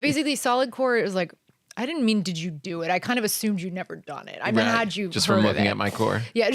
Basically, solid core is like, I didn't mean did you do it. I kind of assumed you'd never done it. I mean, had you just heard from of looking it. at my core. Yeah.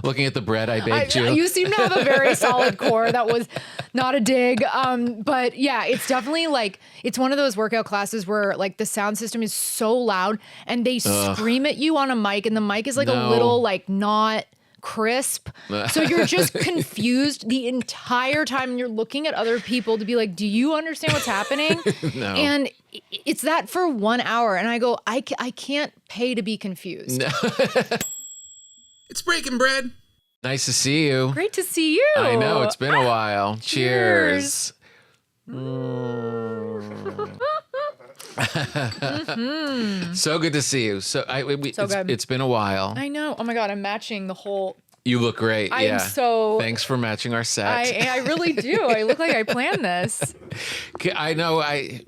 Looking at the bread I baked you. You seem to have a very solid core. That was not a dig. But yeah, it's definitely like, it's one of those workout classes where like the sound system is so loud and they scream at you on a mic and the mic is like a little like not crisp. So you're just confused the entire time and you're looking at other people to be like, do you understand what's happening? No. And it's that for 1 hour. And I go, I can't pay to be confused. No. It's breaking bread. Nice to see you. Great to see you. I know, it's been a while. Cheers. So good to see you. So good. It's been a while. I know. Oh my God, I'm matching the whole. You look great. I'm so. Thanks for matching our set. I really do. I look like I planned this. I know.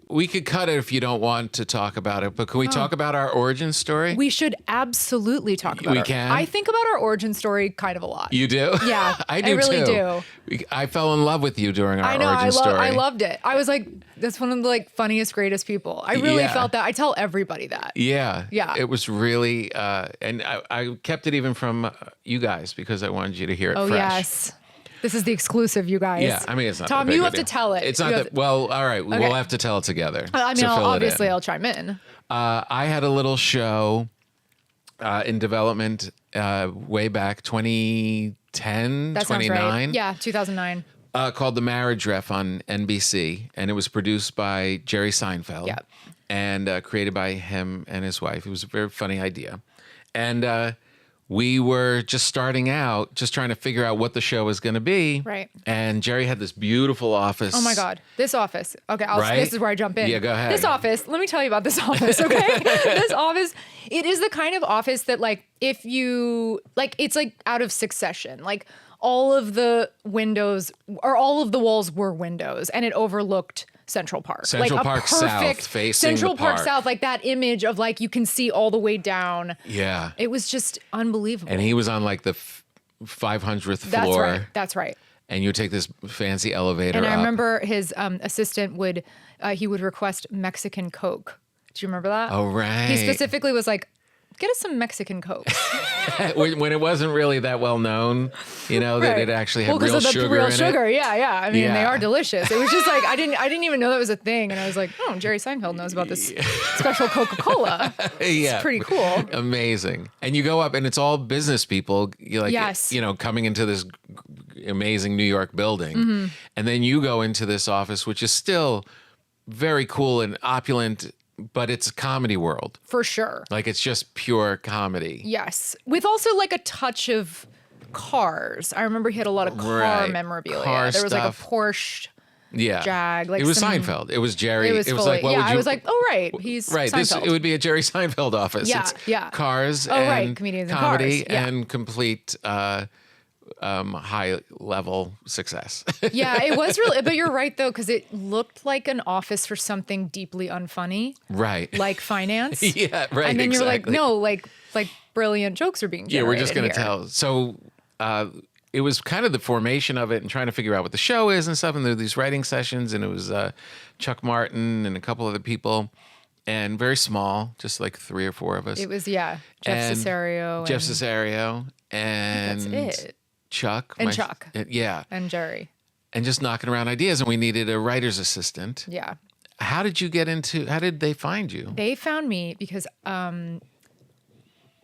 We could cut it if you don't want to talk about it, but can we talk about our origin story? We should absolutely talk about it. We can? I think about our origin story kind of a lot. You do? Yeah, I do really too. do. I fell in love with you during our I origin story. I loved it. I was like, that's one of the like funniest, greatest people. I really felt that. I tell everybody that. Yeah. Yeah. It was really, and I kept it even from you guys because I wanted you to hear it fresh. Oh, yes. This is the exclusive, you guys. Yeah, I mean, it's not Tom, that big you of a have to deal. tell it. It's not that, well, all right, Okay. we'll have to tell it together. I mean, to fill obviously, it in. I'll chime in. I had a little show in development way back 2010, That sounds 29. right. Yeah, 2009. Called The Marriage Ref on NBC, and it was produced by Jerry Seinfeld. Yeah. And created by him and his wife. It was a very funny idea. And we were just starting out, just trying to figure out what the show was going to be. Right. And Jerry had this beautiful office. Oh my God, this office. Okay, Right? this is where I jump in. Yeah, go ahead. This office, let me tell you about this office, okay? This office, it is the kind of office that like, if you, like, it's like out of Succession. Like all of the windows, or all of the walls were windows and it overlooked Central Park. Central like Park South, facing Central the Park park. South, like that image of like, you can see all the way down. Yeah. It was just unbelievable. And he was on like the 500th That's floor. right, that's right. And you would take this fancy elevator And up. I remember his assistant would, he would request Mexican Coke. Do you remember that? Oh, right. He specifically was like, get us some Mexican Coke. when it wasn't really that well known, you know, that it actually had real of the sugar real in sugar. it. Yeah. I mean, they Yeah. are delicious. It was just like, I didn't even know that was a thing. And I was like, oh, Jerry Seinfeld knows about this special Coca-Cola. Yeah. It's pretty cool. Amazing. And you go up and it's all business people, Yes. coming into this amazing New York building. Mm-hmm. And then you go into this office, which is still very cool and opulent, but it's a comedy world. For sure. Like it's just pure comedy. Yes. With also like a touch of cars. I remember he had a lot of car Right. memorabilia. Car there was like a stuff. Porsche Yeah. Jag. Like it was some- Seinfeld. It was Jerry. It was fully, like, what yeah, would you... I was like, oh, right. He's Right. Seinfeld. It would be a Jerry Seinfeld office. Yeah, It's yeah. cars Oh, and right, comedians and comedy cars, yeah. and complete high level success. Yeah, it was really, but you're right though, because it looked like an office for something deeply unfunny, Right. like finance. Yeah, right. And then you're like, exactly. no, like brilliant jokes are being Yeah, generated we're just going to here. tell. So it was kind of the formation of it and trying to figure out what the show is and stuff. And there were these writing sessions, and it was Chuck Martin and a couple other people, and very small, just like 3 or 4 of us. It was, yeah, Jeff And Cesario. Jeff and, Cesario and that's it. Chuck. And Chuck. Yeah. And Jerry. And just knocking around ideas. And we needed a writer's assistant. Yeah. How did they find you? They found me because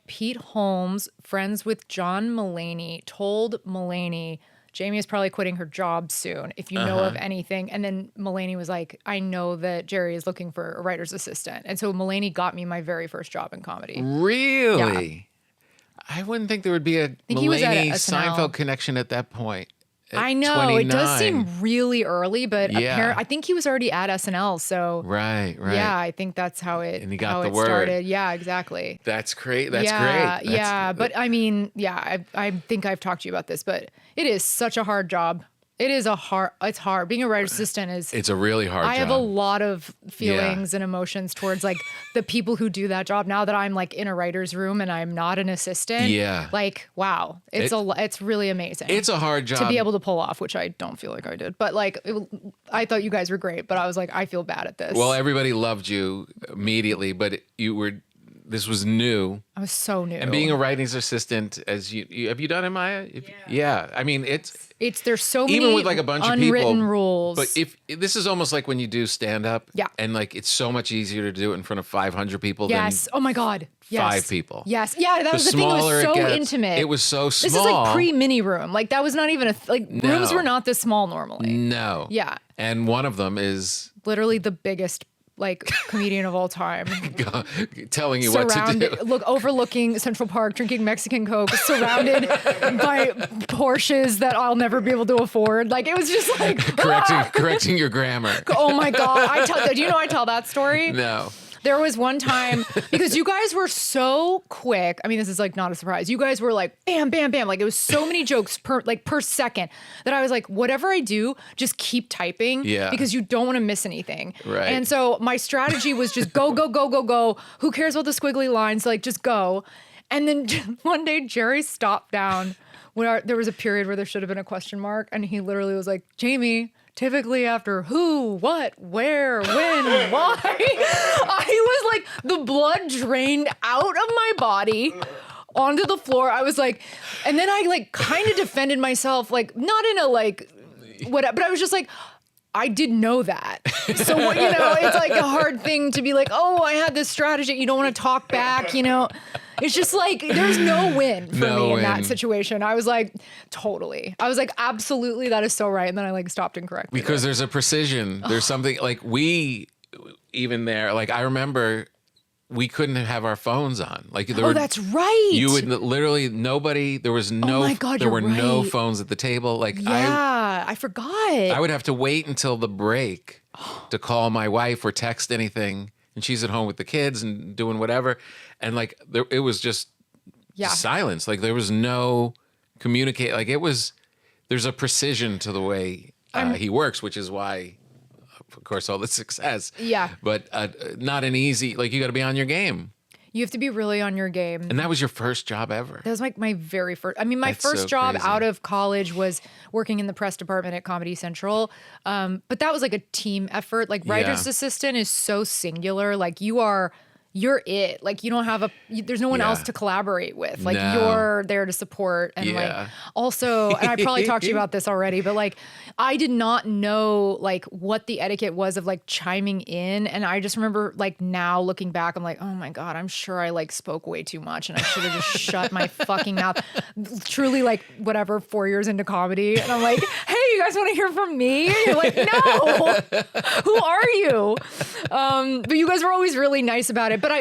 Pete Holmes, friends with John Mulaney, told Mulaney, Jamie is probably quitting her job soon if you know of anything. And then Mulaney was like, I know that Jerry is looking for a writer's assistant. And so Mulaney got me my very first job in comedy. Really? I wouldn't think there would be a think he was at Mulaney SNL. Seinfeld connection at that point. At I know, it does 29. seem really early, but Yeah. I think he was already at SNL. So Right. yeah, I think that's how it, And he got how the it word. started. Yeah, exactly. That's great. That's yeah, great. Yeah, but I mean, yeah, I think I've talked to you about this, but it is such a hard job. It is it's hard. Being a writer's assistant is. It's a really hard job. I have a lot of feelings and emotions towards like the people who do that job. Now that I'm like in a writer's room and I'm not an assistant. Yeah. Like, wow. It's really amazing. It's a hard job. To be able to pull off, which I don't feel like I did. But like, I thought you guys were great, but I was like, I feel bad at this. Well, everybody loved you immediately, but this was new. I was so new. And being a writing assistant, as you have you done it, Maya? Yeah. I mean, there's so many even with like a bunch of people, unwritten rules. But if this is almost like when you do stand up, and like it's so much easier to do it in front of 500 people than oh my God. Yes. 5 people. Yes. Yeah, that was the thing. It was so intimate. It was so small. This is like pre-mini room. Like that was not even rooms were not this small normally. No. Yeah. And one of them is literally the biggest like comedian of all time. Telling you what to do. Overlooking Central Park, drinking Mexican Coke, surrounded by Porsches that I'll never be able to afford. Like it was just like correcting your grammar. Oh my God. Do you know I tell that story? No. There was one time, because you guys were so quick. I mean, this is like not a surprise. You guys were like, bam, bam, bam. Like it was so many jokes per second that I was like, whatever I do, just keep typing because you don't want to miss anything. Right. And so my strategy was just go, go, go, go, go. Who cares about the squiggly lines? Like just go. And then one day Jerry stopped down when there was a period where there should have been a question mark. And he literally was like, Jamie, typically after who, what, where, when, why, I was like, the blood drained out of my body onto the floor. I was like, and then I like kind of defended myself, like not in a like, what, but I was just like, I didn't know that. So, it's like a hard thing to be like, oh, I had this strategy. You don't want to talk back, It's just like, there's no win for me in that situation. I was like, totally. I was like, absolutely, that is so right. And then I like stopped and corrected Because it. there's a precision. There's something like even there, like I remember we couldn't have our phones on. Like that's right. You would literally there was no. Oh my God, there were right. no phones at the table. Like I forgot. I would have to wait until the break to call my wife or text anything, and she's at home with the kids and doing whatever, and like it was just silence. Like there was no communicate. Like it was. There's a precision to the way he works, which is why. Of course, all the success. Yeah. But not an easy, like you got to be on your game. You have to be really on your game. And that was your first job ever. That was like my very first, my That's first so job crazy. out of college was working in the press department at Comedy Central. But that was like a team effort. Like writer's assistant is so singular. Like you're it. Like you don't have there's no one else to collaborate with. Like you're there to support. And like also, and I probably talked to you about this already, but like I did not know like what the etiquette was of like chiming in. And I just remember like now looking back, I'm like, oh my God, I'm sure I like spoke way too much and I should have just shut my fucking mouth. Truly like whatever, 4 years into comedy. And I'm like, hey, you guys want to hear from me? And you're like, no, who are you? But you guys were always really nice about it. But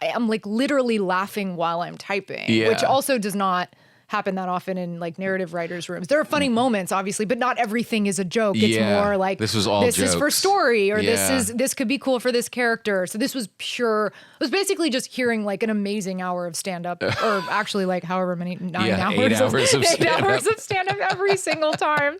I'm like literally laughing while I'm typing, which also does not happen that often in like narrative writers' rooms. There are funny moments, obviously, but not everything is a joke. It's more like this was all this jokes. Is for story, or this could be cool for this character. So this was pure. It was basically just hearing like an amazing hour of stand up, or actually like however many 9 hours, 8 hours of stand-up. 8 hours of stand up every single time.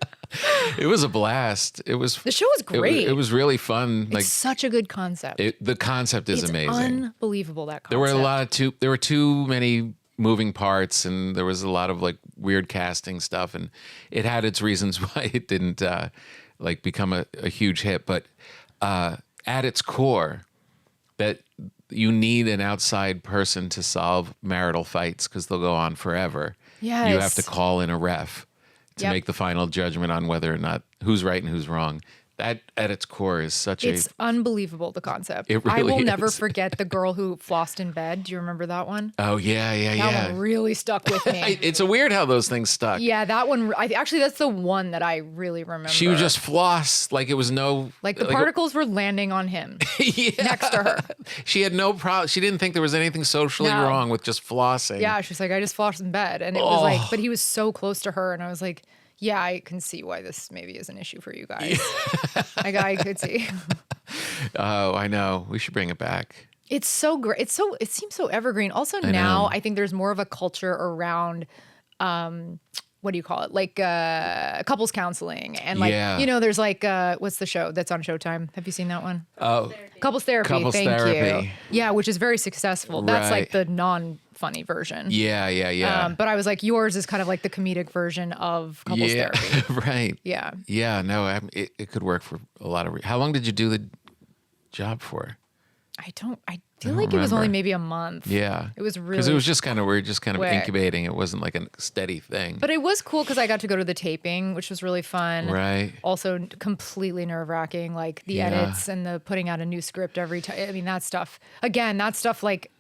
It was a blast. The show was great. It was really fun. It's such a good concept. The concept is amazing. Unbelievable, that concept. There were there were too many moving parts, and there was a lot of like weird casting stuff, and it had its reasons why it didn't like become a huge hit. But at its core, that you need an outside person to solve marital fights because they'll go on forever. Yes. You have to call in a ref to make the final judgment on whether or not who's right and who's wrong. That at its core is it's unbelievable, the concept. It really I will never is. forget the girl who flossed in bed. Do you remember that one? Oh yeah. That one really stuck with me. It's a weird how those things stuck. Yeah, that one. Actually, that's the one that I really remember. She would just floss like it was no. Like the particles were landing on him next to her. She had no problem. She didn't think there was anything socially wrong with just flossing. Yeah, she's like, I just flossed in bed, and it was like, but he was so close to her, and I was like, yeah, I can see why this maybe is an issue for you guys. I could see. Oh, I know. We should bring it back. It's so great. It seems so evergreen. Also now, I think there's more of a culture around what do you call it? Like couples counseling and like Yeah. you know, there's like what's the show that's on Showtime? Have you seen that one? Oh, Couples therapy. Couples Thank therapy. you. Yeah, which is very successful. That's like Right. the non-funny version. yeah. But I was like, yours is kind of like the comedic version of couples Yeah, therapy. right. Yeah. Yeah, no, it could work for a lot of. How long did you do the job for? I feel like it was only remember. maybe a month. Yeah, It was really because it was just kind of we're just kind of quick. incubating. It wasn't like a steady thing. But it was cool because I got to go to the taping, which was really fun. Right. Also completely nerve wracking, like the Yeah. edits and the putting out a new script every time. I mean, that stuff, again, that stuff like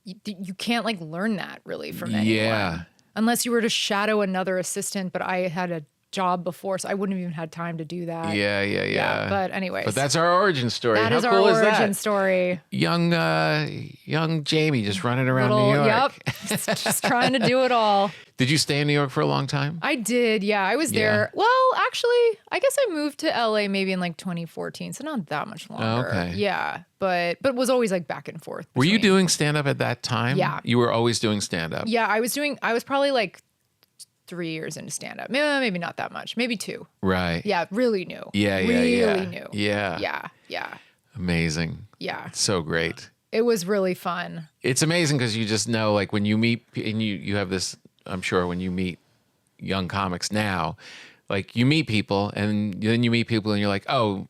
you can't like learn that really from anyone. Yeah. Unless you were to shadow another assistant, but I had a job before, so I wouldn't have even had time to do that. Yeah. But anyways. But that's our origin story. that How is cool our is origin that? story. Young Jamie just running around New York. Yep. just trying to do it all. Did you stay in New York for a long time? I did, yeah. I was there. Well, actually, I guess I moved to LA maybe in like 2014, so not that much longer. okay. Yeah, but was always like back and forth. Were you between- doing stand up at that time? Yeah. You were always doing stand up. Yeah, I was probably like 3 years into stand up. Maybe not that much. Maybe 2. Right. Yeah, really new. Yeah. Really new. Yeah. Yeah. Amazing. Yeah. So great. It was really fun. It's amazing because you just know, like, when you meet, and you have this, I'm sure, when you meet young comics now, like, you meet people, and then you meet people, and you're like, oh,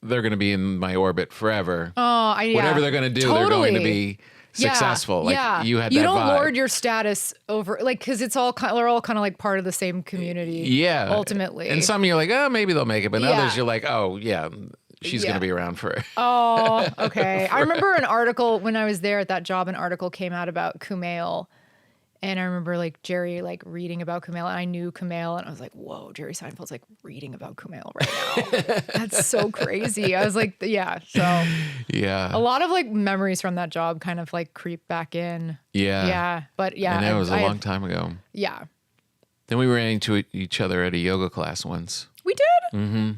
they're going to be in my orbit forever. Oh, Whatever they're going to do, they're going to be successful. Like, you had that don't vibe. lord your status over, like, because they're all kind of like part of the same community. Yeah. Ultimately. And some you're like, oh, maybe they'll make it. But Yeah. others you're like, oh, yeah, she's going Yeah. to be around for. Oh, okay. I remember an article when I was there at that job, an article came out about Kumail. And I remember like Jerry like reading about Kumail, and I knew Kumail, and I was like, whoa, Jerry Seinfeld's like reading about Kumail right now. That's so crazy. I was like, yeah. So Yeah. a lot of like memories from that job kind of like creep back in. Yeah. Yeah. But yeah. I know, it was a I long had- time ago. Yeah. Then we ran into each other at a yoga class once. We did? Mm-hmm. I don't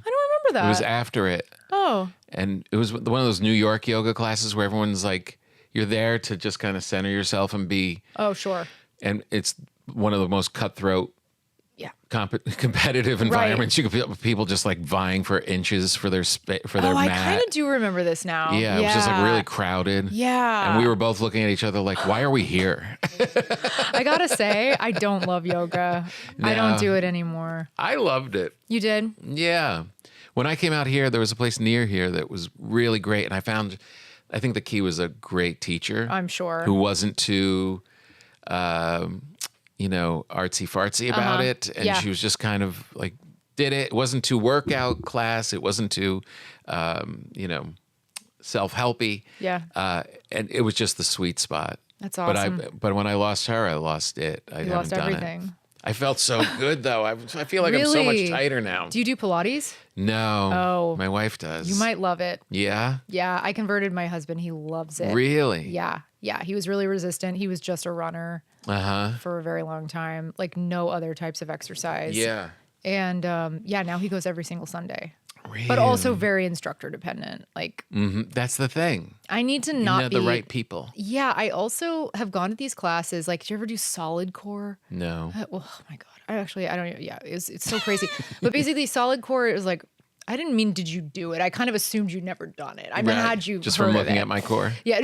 remember that. It was after it. Oh. And it was one of those New York yoga classes where everyone's like, you're there to just kind of center yourself and be, Oh, sure. and it's one of the most cutthroat, Yeah. competitive environments. You could feel people just like vying for inches for their for their Oh, I mat. kind of do remember this now. Yeah, it was just like really crowded. Yeah. And we were both looking at each other like, why are we here? I gotta say, I don't love yoga. I don't No. do it anymore. I loved it. You did? Yeah. When I came out here, there was a place near here that was really great. And I think the key was a great teacher. I'm sure. Who wasn't too, artsy fartsy about it. And Yeah. she was just kind of like, did it. It wasn't too workout class. It wasn't too, self-helpy. Yeah. And it was just the sweet spot. That's awesome. But when I lost her, I lost it. I haven't lost done everything. it. I felt so good though. I feel like I'm so much Really? tighter now. Do you do Pilates? No. Oh. My wife does. You might love it. Yeah? Yeah, I converted my husband. He loves it. Really? Yeah. Yeah. He was really resistant. He was just a runner Uh-huh. for a very long time, like no other types of exercise. Yeah. And now he goes every single Sunday. Really? But also very instructor dependent. Like That's the thing. I need to You not know be the right people. Yeah, I also have gone to these classes. Like, did you ever do solid core? No. Well, oh my God. I don't even, yeah, it's so crazy. But basically, solid core is like, I didn't mean, did you do it? I kind of assumed you'd never done it. I mean, Right. had you Just heard from of looking it. at my core? Yeah.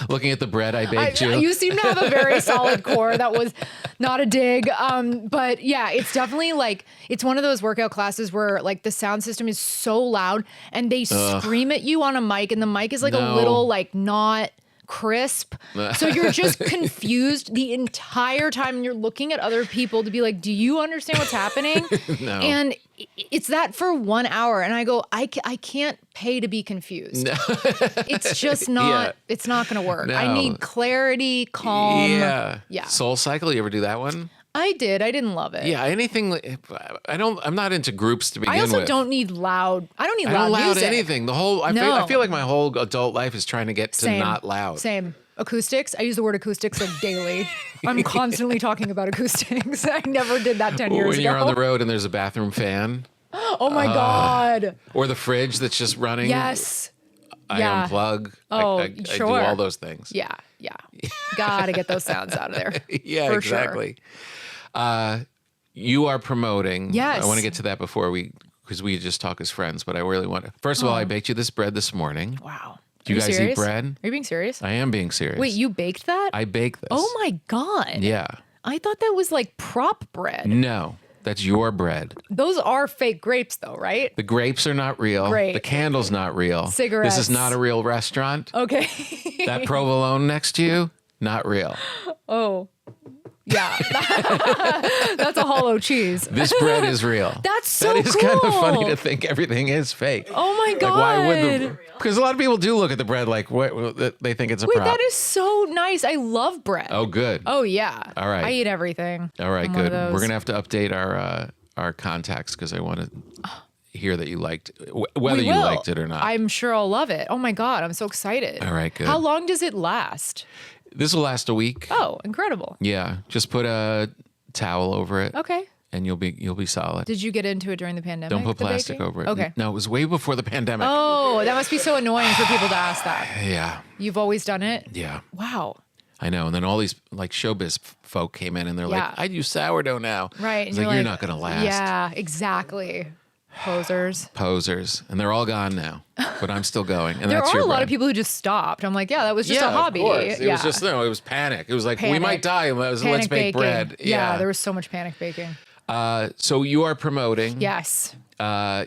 Looking at the bread I baked you? You seem to have a very solid core. That was not a dig. But yeah, it's definitely like, it's one of those workout classes where like the sound system is so loud and they scream at you on a mic, and the mic is like a No. little like not crisp. So you're just confused the entire time, and you're looking at other people to be like, do you understand what's happening? No. And it's that for 1 hour. And I go, I can't pay to be confused. No. It's just not, Yeah. it's not going to work. No. I need clarity, calm. Yeah. Soul Cycle, you ever do that one? I did. I didn't love it. Yeah, anything. I'm not into groups to begin I also with. don't need loud. I don't need I loud don't loud music. anything. I No. feel like my whole adult life is trying to get to Same. not loud. Same. Acoustics. I use the word acoustics like daily. I'm constantly talking about acoustics. I never did that 10 years When ago. you're on the road and there's a bathroom fan Oh my God. or the fridge that's just running. Yes. I yeah. unplug. Oh, I do sure. all those things. Yeah. Yeah. Gotta get those sounds out of there. Yeah, For exactly. You are promoting. Yes. I want to get to that because we just talk as friends, but I really want to. First of all, I baked you this bread this morning. Wow. Do you guys serious? eat bread? Are you being serious? I am being serious. Wait, you baked that? I baked this. Oh my God. Yeah. I thought that was like prop bread. No, that's your bread. Those are fake grapes though, right? The grapes are not real. Great. The candle's not real. Cigarettes. This is not a real restaurant. Okay. That provolone next to you, not real. Oh. Yeah. That's a hollow cheese. This bread is real. That's so That is cool. kind of funny to think everything is fake. Oh my God. Like, why would because a lot of people do look at the bread like what they think it's a Wait, prop. that is so nice. I love bread. Oh, good. Oh yeah. All right. I eat everything. All right, I'm one good. of those. We're gonna have to update our contacts because I want to hear that you liked whether We you will. liked it or not. I'm sure I'll love it. Oh my God, I'm so excited. All right, good. How long does it last? This will last a week. Oh, incredible. Yeah, just put a towel over it. Okay. And you'll be solid. Did you get into it during the pandemic? Don't put the plastic baking? over it. Okay. No, it was way before the pandemic. Oh, that must be so annoying for people to ask that. Yeah. You've always done it? Yeah. Wow. I know. And then all these like showbiz folk came in and they're Yeah. like, I use sourdough now. Right. It's and like, you're not going to last. Yeah, exactly. Posers. Posers. And they're all gone now. But I'm still going. And There that's are your a lot bread. of people who just stopped. I'm like, yeah, that was just a hobby. Of course. It yeah. was just, no, it was panic. It was like, we Panic. might die. Let's Panic make baking. bread. Yeah, there was so much panic baking. So you are promoting. Yes.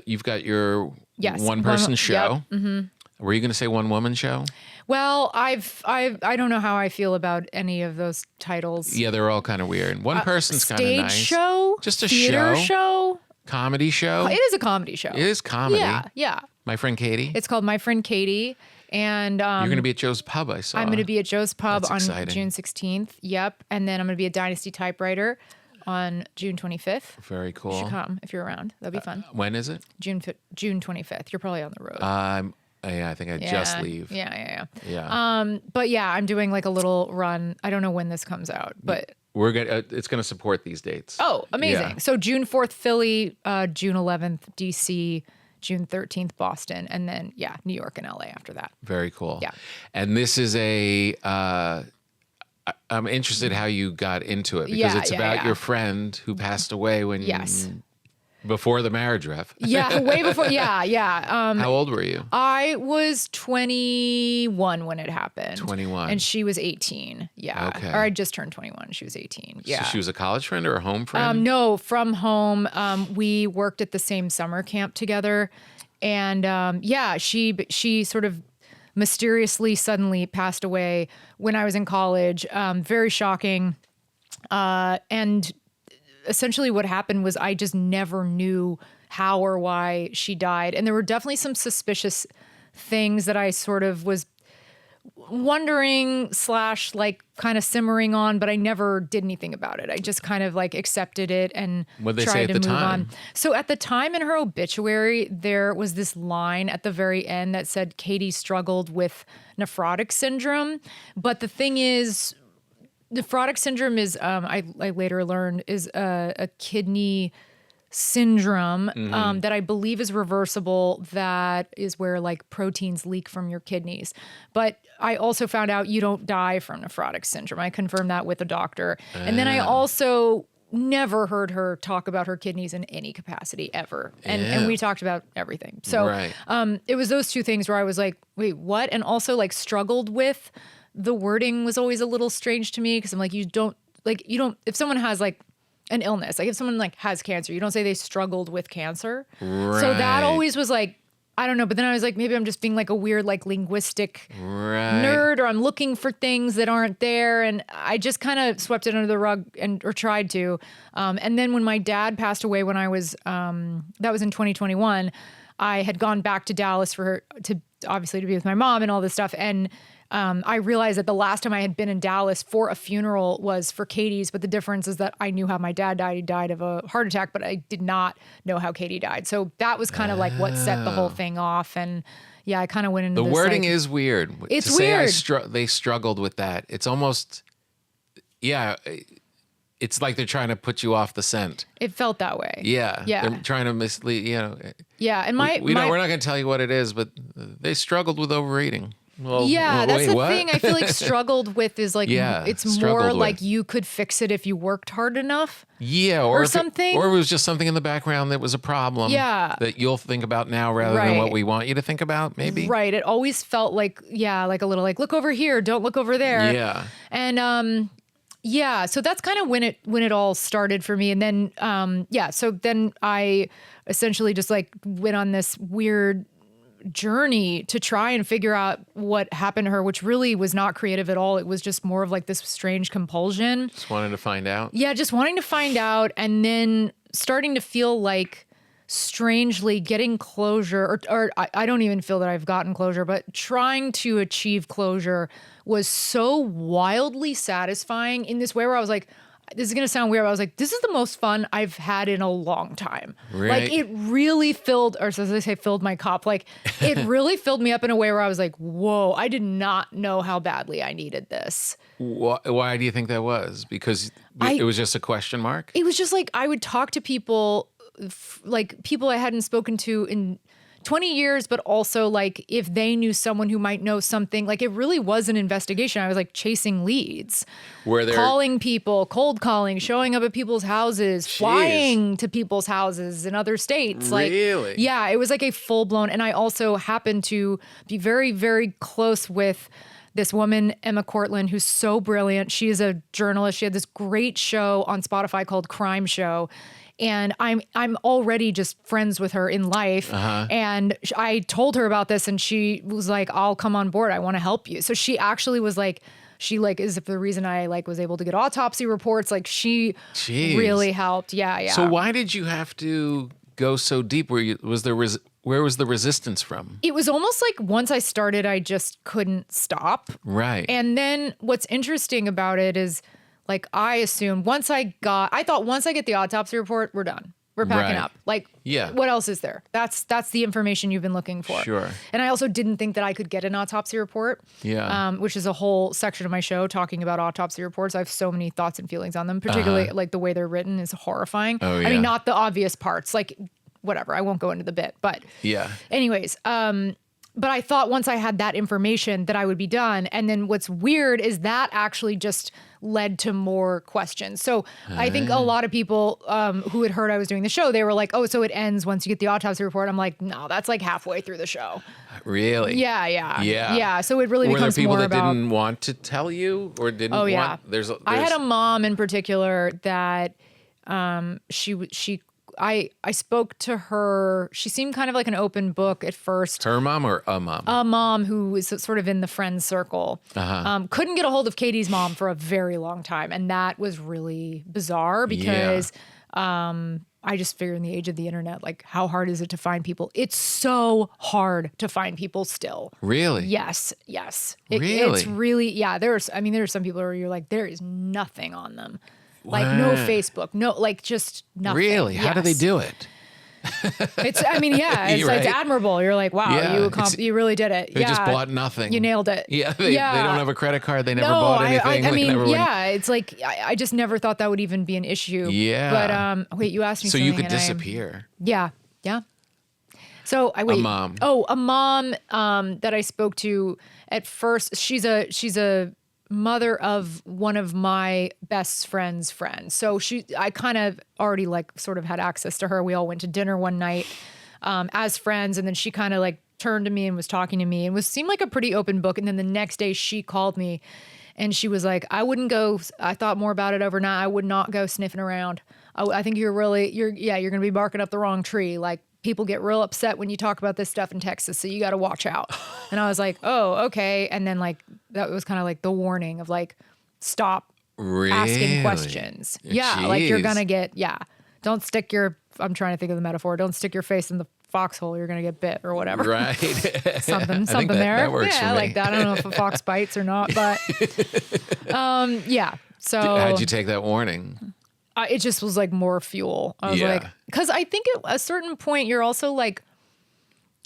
You've got your Yes. one person Yep. show. Mm-hmm. Were you going to say one woman show? Well, I don't know how I feel about any of those titles. Yeah, they're all kind of weird. One person's kind of Stage nice. show? Just a theater show? Comedy show. It is a comedy show. It is comedy. Yeah, yeah. My friend Katie. It's called My Friend Katie. And You're going to be at Joe's Pub, I saw. I'm going to be at Joe's Pub That's on exciting. June 16th. Yep. And then I'm going to be at Dynasty Typewriter on June 25th. Very You cool. should come if you're around. That'd be fun. When is it? June 25th. You're probably on the road. Yeah, I think I just leave. Yeah. Yeah. But yeah, I'm doing like a little run. I don't know when this comes out, but It's going to support these dates. oh, amazing. Yeah. So June 4th, Philly, June 11th, DC, June 13th, Boston, and then New York and LA after that. Very cool. Yeah. And this is I'm interested how you got into it because it's about your friend who passed away when Yes. before the marriage ref. Yeah, way before. Yeah. How old were you? I was 21 when it happened. 21. And she was 18. Yeah. Okay. Or I just turned 21. She was 18. Yeah. So she was a college friend or a home friend? No, from home. We worked at the same summer camp together. And she sort of mysteriously suddenly passed away when I was in college. Very shocking. And essentially what happened was I just never knew how or why she died. And there were definitely some suspicious things that I sort of was wondering / like kind of simmering on, but I never did anything about it. I just kind of like accepted it and What'd they tried say at to the move time? on. So at the time in her obituary, there was this line at the very end that said Katie struggled with nephrotic syndrome. But the thing is, nephrotic syndrome is, I later learned, is a kidney syndrome that I believe is reversible. That is where like proteins leak from your kidneys. But I also found out you don't die from nephrotic syndrome. I confirmed that with a doctor. And then I also never heard her talk about her kidneys in any capacity ever. And we talked about everything. So Right. It was those two things where I was like, wait, what? And also like struggled with the wording was always a little strange to me because I'm like, you don't, if someone has like an illness, like if someone like has cancer, you don't say they struggled with cancer. Right. So that always was like, I don't know. But then I was like, maybe I'm just being like a weird, like linguistic nerd, or I'm looking for things that aren't there. And I just kind of swept it under the rug or tried to. And then when my dad passed away when I was, that was in 2021, I had gone back to Dallas to obviously to be with my mom and all this stuff. And I realized that the last time I had been in Dallas for a funeral was for Katie's, but the difference is that I knew how my dad died. He died of a heart attack, but I did not know how Katie died. So that was kind of like what set the whole thing off. And yeah, I kind of went into The this, wording like, is weird. It's to say weird. they struggled with that. It's almost, it's like they're trying to put you off the scent. it felt that way. Yeah. Yeah. They're trying to mislead, Yeah. And we're not going to tell you what it is, but they struggled with overeating. Well, Yeah, that's wait, the what? thing I feel like struggled with is like, Yeah, it's struggled more like with. you could fix it if you worked hard enough. Yeah, Or if something. or it was just something in the background that was a problem. Yeah. That you'll think about now rather than what Right. we want you to think about. Maybe. Right. It always felt like, yeah, like a little like, look over here, don't look over there. Yeah. And yeah, so that's kind of when it all started for me. And then so then I essentially just like went on this weird journey to try and figure out what happened to her, which really was not creative at all. It was just more of like this strange compulsion. Just wanted to find out. Yeah, just wanting to find out and then starting to feel like strangely getting closure, or I don't even feel that I've gotten closure, but trying to achieve closure was so wildly satisfying in this way where I was like, this is going to sound weird, but I was like, this is the most fun I've had in a long time. Right. Like it really filled, or as they say, filled my cup. Like it really filled me up in a way where I was like, whoa, I did not know how badly I needed this. Why do you think that was? Because it was just a question mark? It was just like, I would talk to people, like people I hadn't spoken to in 20 years, but also like if they knew someone who might know something, like it really was an investigation. I was like chasing leads, calling people, cold calling, showing up at people's houses, flying to people's houses in other states. Really? Like, yeah, it was like a full blown. And I also happened to be very, very close with this woman, Emma Cortland, who's so brilliant. She is a journalist. She had this great show on Spotify called Crime Show. And I'm already just friends with her in life. And I told her about this and she was like, I'll come on board. I want to help you. So she actually was like, she like is the reason I like was able to get autopsy reports. Like she really helped. Yeah. Yeah. So why did you have to go so deep? Where was the resistance from? It was almost like once I started, I just couldn't stop. Right. And then what's interesting about it is, like, I assumed once I get the autopsy report, we're done. We're packing up. Like, what else is there? That's the information you've been looking for. Sure. And I also didn't think that I could get an autopsy report. Yeah. Which is a whole section of my show talking about autopsy reports. I have so many thoughts and feelings on them, particularly like the way they're written is horrifying. Oh, yeah. I mean, not the obvious parts, like whatever. I won't go into the bit, but anyways, but I thought once I had that information that I would be done. And then what's weird is that actually just led to more questions. So I think a lot of people who had heard I was doing the show, they were like, oh, so it ends once you get the autopsy report. I'm like, no, that's like halfway through the show. Really? Yeah. So it really becomes people more that about... didn't want to tell you or didn't want... I had a mom in particular that I spoke to her. She seemed kind of like an open book at first. Her mom or a mom? A mom who was sort of in the friend circle. Couldn't get a hold of Katie's mom for a very long time. And that was really bizarre because I just figure in the age of the internet, like how hard is it to find people? It's so hard to find people still. Really? Yes. Really? It's really, there's some people where you're like, there is nothing on them. Like no Facebook, no, like just nothing. Really? How do they do it? It's admirable. You're like, wow, you really did it. They just bought nothing. You nailed it. Yeah, they don't have a credit card. They never bought anything. I mean, it's like, I just never thought that would even be an issue. Yeah. But wait, you asked me so something. You could disappear. Yeah. So a mom. Oh, a mom that I spoke to at first. She's a mother of one of my best friend's friends. So I kind of already like sort of had access to her. We all went to dinner one night as friends. And then she kind of like turned to me and was talking to me and seemed like a pretty open book. And then the next day she called me and she was like, I thought more about it overnight. I would not go sniffing around. I think you're going to be barking up the wrong tree. Like, people get real upset when you talk about this stuff in Texas, so you got to watch out. And I was like, oh, okay. And then like, that was kind of like the warning of like, stop asking questions. Yeah. Like you're going to get, don't stick I'm trying to think of the metaphor. Don't stick your face in the foxhole. You're going to get bit or whatever. Right. something there. That works for me. I like that. I don't know if a fox bites or not, but So how'd you take that warning? It just was like more fuel. I was like, because I think at a certain point you're also like,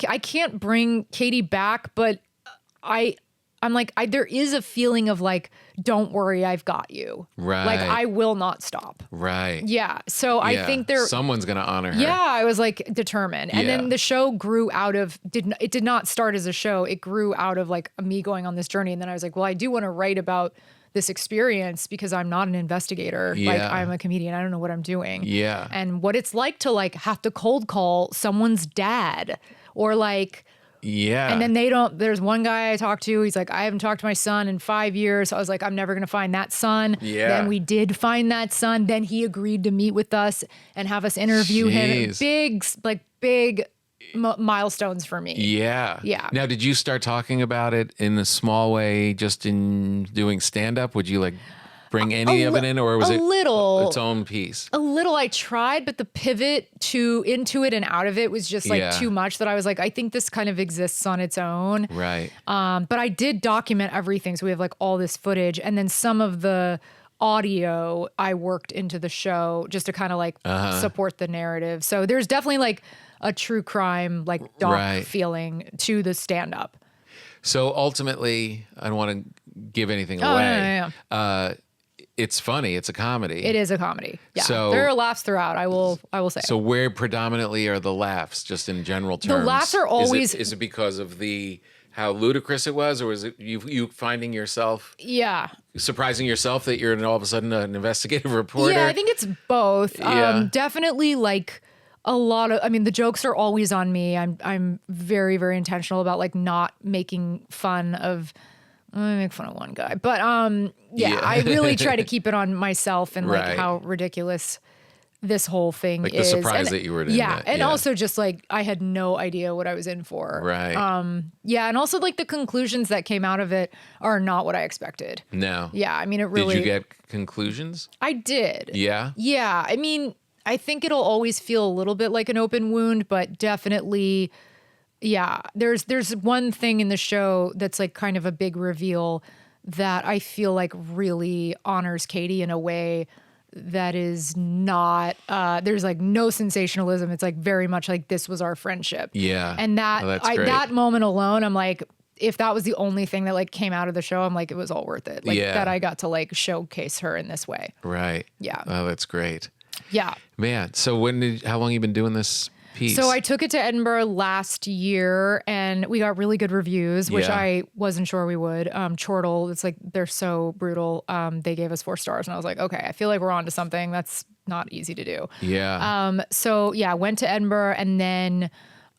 I can't bring Katie back, but I I'm like, there is a feeling of like, don't worry, I've got you. Right. Like, I will not stop. Right. Yeah. So I think someone's going to honor her. Yeah, I was like determined. And then the show grew out of, it did not start as a show. It grew out of like me going on this journey. And then I was like, well, I do want to write about this experience because I'm not an investigator. Like I'm a comedian. I don't know what I'm doing. Yeah. And what it's like to like have to cold call someone's dad or like, yeah. And then there's one guy I talked to, he's like, I haven't talked to my son in 5 years. So I was like, I'm never going to find that son. Yeah. Then we did find that son. Then he agreed to meet with us and have us interview him. Big milestones for me. Yeah. Yeah. Now, did you start talking about it in a small way just in doing stand-up? Would you like bring any of it in, or was it its own piece? A little. I tried, but the pivot into it and out of it was just like too much that I was like, I think this kind of exists on its own. Right. But I did document everything. So we have like all this footage, and then some of the audio I worked into the show just to kind of like support the narrative. So there's definitely like a true crime, like doc feeling to the stand up. So ultimately, I don't want to give anything away. It's funny. It's a comedy. It is a comedy. Yeah. So, there are laughs throughout. I will say. So where predominantly are the laughs, just in general terms? The laughs are always. Is it because of how ludicrous it was, or is it you finding yourself? Yeah. Surprising yourself that you're all of a sudden an investigative reporter? Yeah, I think it's both. Definitely like a lot of. I mean, the jokes are always on me. I'm very, very intentional about like not making fun of. I make fun of one guy, but I really try to keep it on myself and like how ridiculous this whole thing like is. The surprise that you were in. Yeah, and also just like I had no idea what I was in for. Right. And also like the conclusions that came out of it are not what I expected. No. Yeah, I mean it really. Did you get conclusions? I did. Yeah. Yeah, I mean I think it'll always feel a little bit like an open wound, but definitely. Yeah, there's one thing in the show that's like kind of a big reveal that I feel like really honors Katie in a way that is not, there's like no sensationalism. It's like very much like this was our friendship. Yeah. And that moment alone, I'm like, if that was the only thing that like came out of the show, I'm like, it was all worth it. Like that I got to like showcase her in this way. Right. Yeah. Oh, that's great. Yeah. Man. So how long you been doing this piece? So I took it to Edinburgh last year and we got really good reviews, which I wasn't sure we would. Chortle, it's like, they're so brutal. They gave us 4 stars and I was like, okay, I feel like we're on to something. That's not easy to do. Yeah. So yeah, went to Edinburgh and then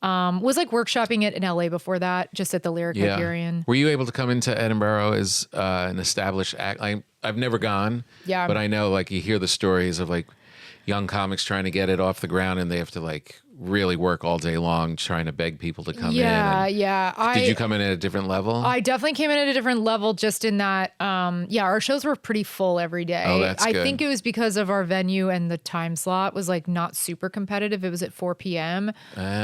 was like workshopping it in LA before that, just at the Lyric Hyperion. Were you able to come into Edinburgh as an established act? I've never gone, but I know like you hear the stories of like young comics trying to get it off the ground and they have to like really work all day long trying to beg people to come in. Did you come in at a different level? I definitely came in at a different level just in that, our shows were pretty full every day. Oh, that's good. I think it was because of our venue and the time slot was like not super competitive. It was at 4 p.m.,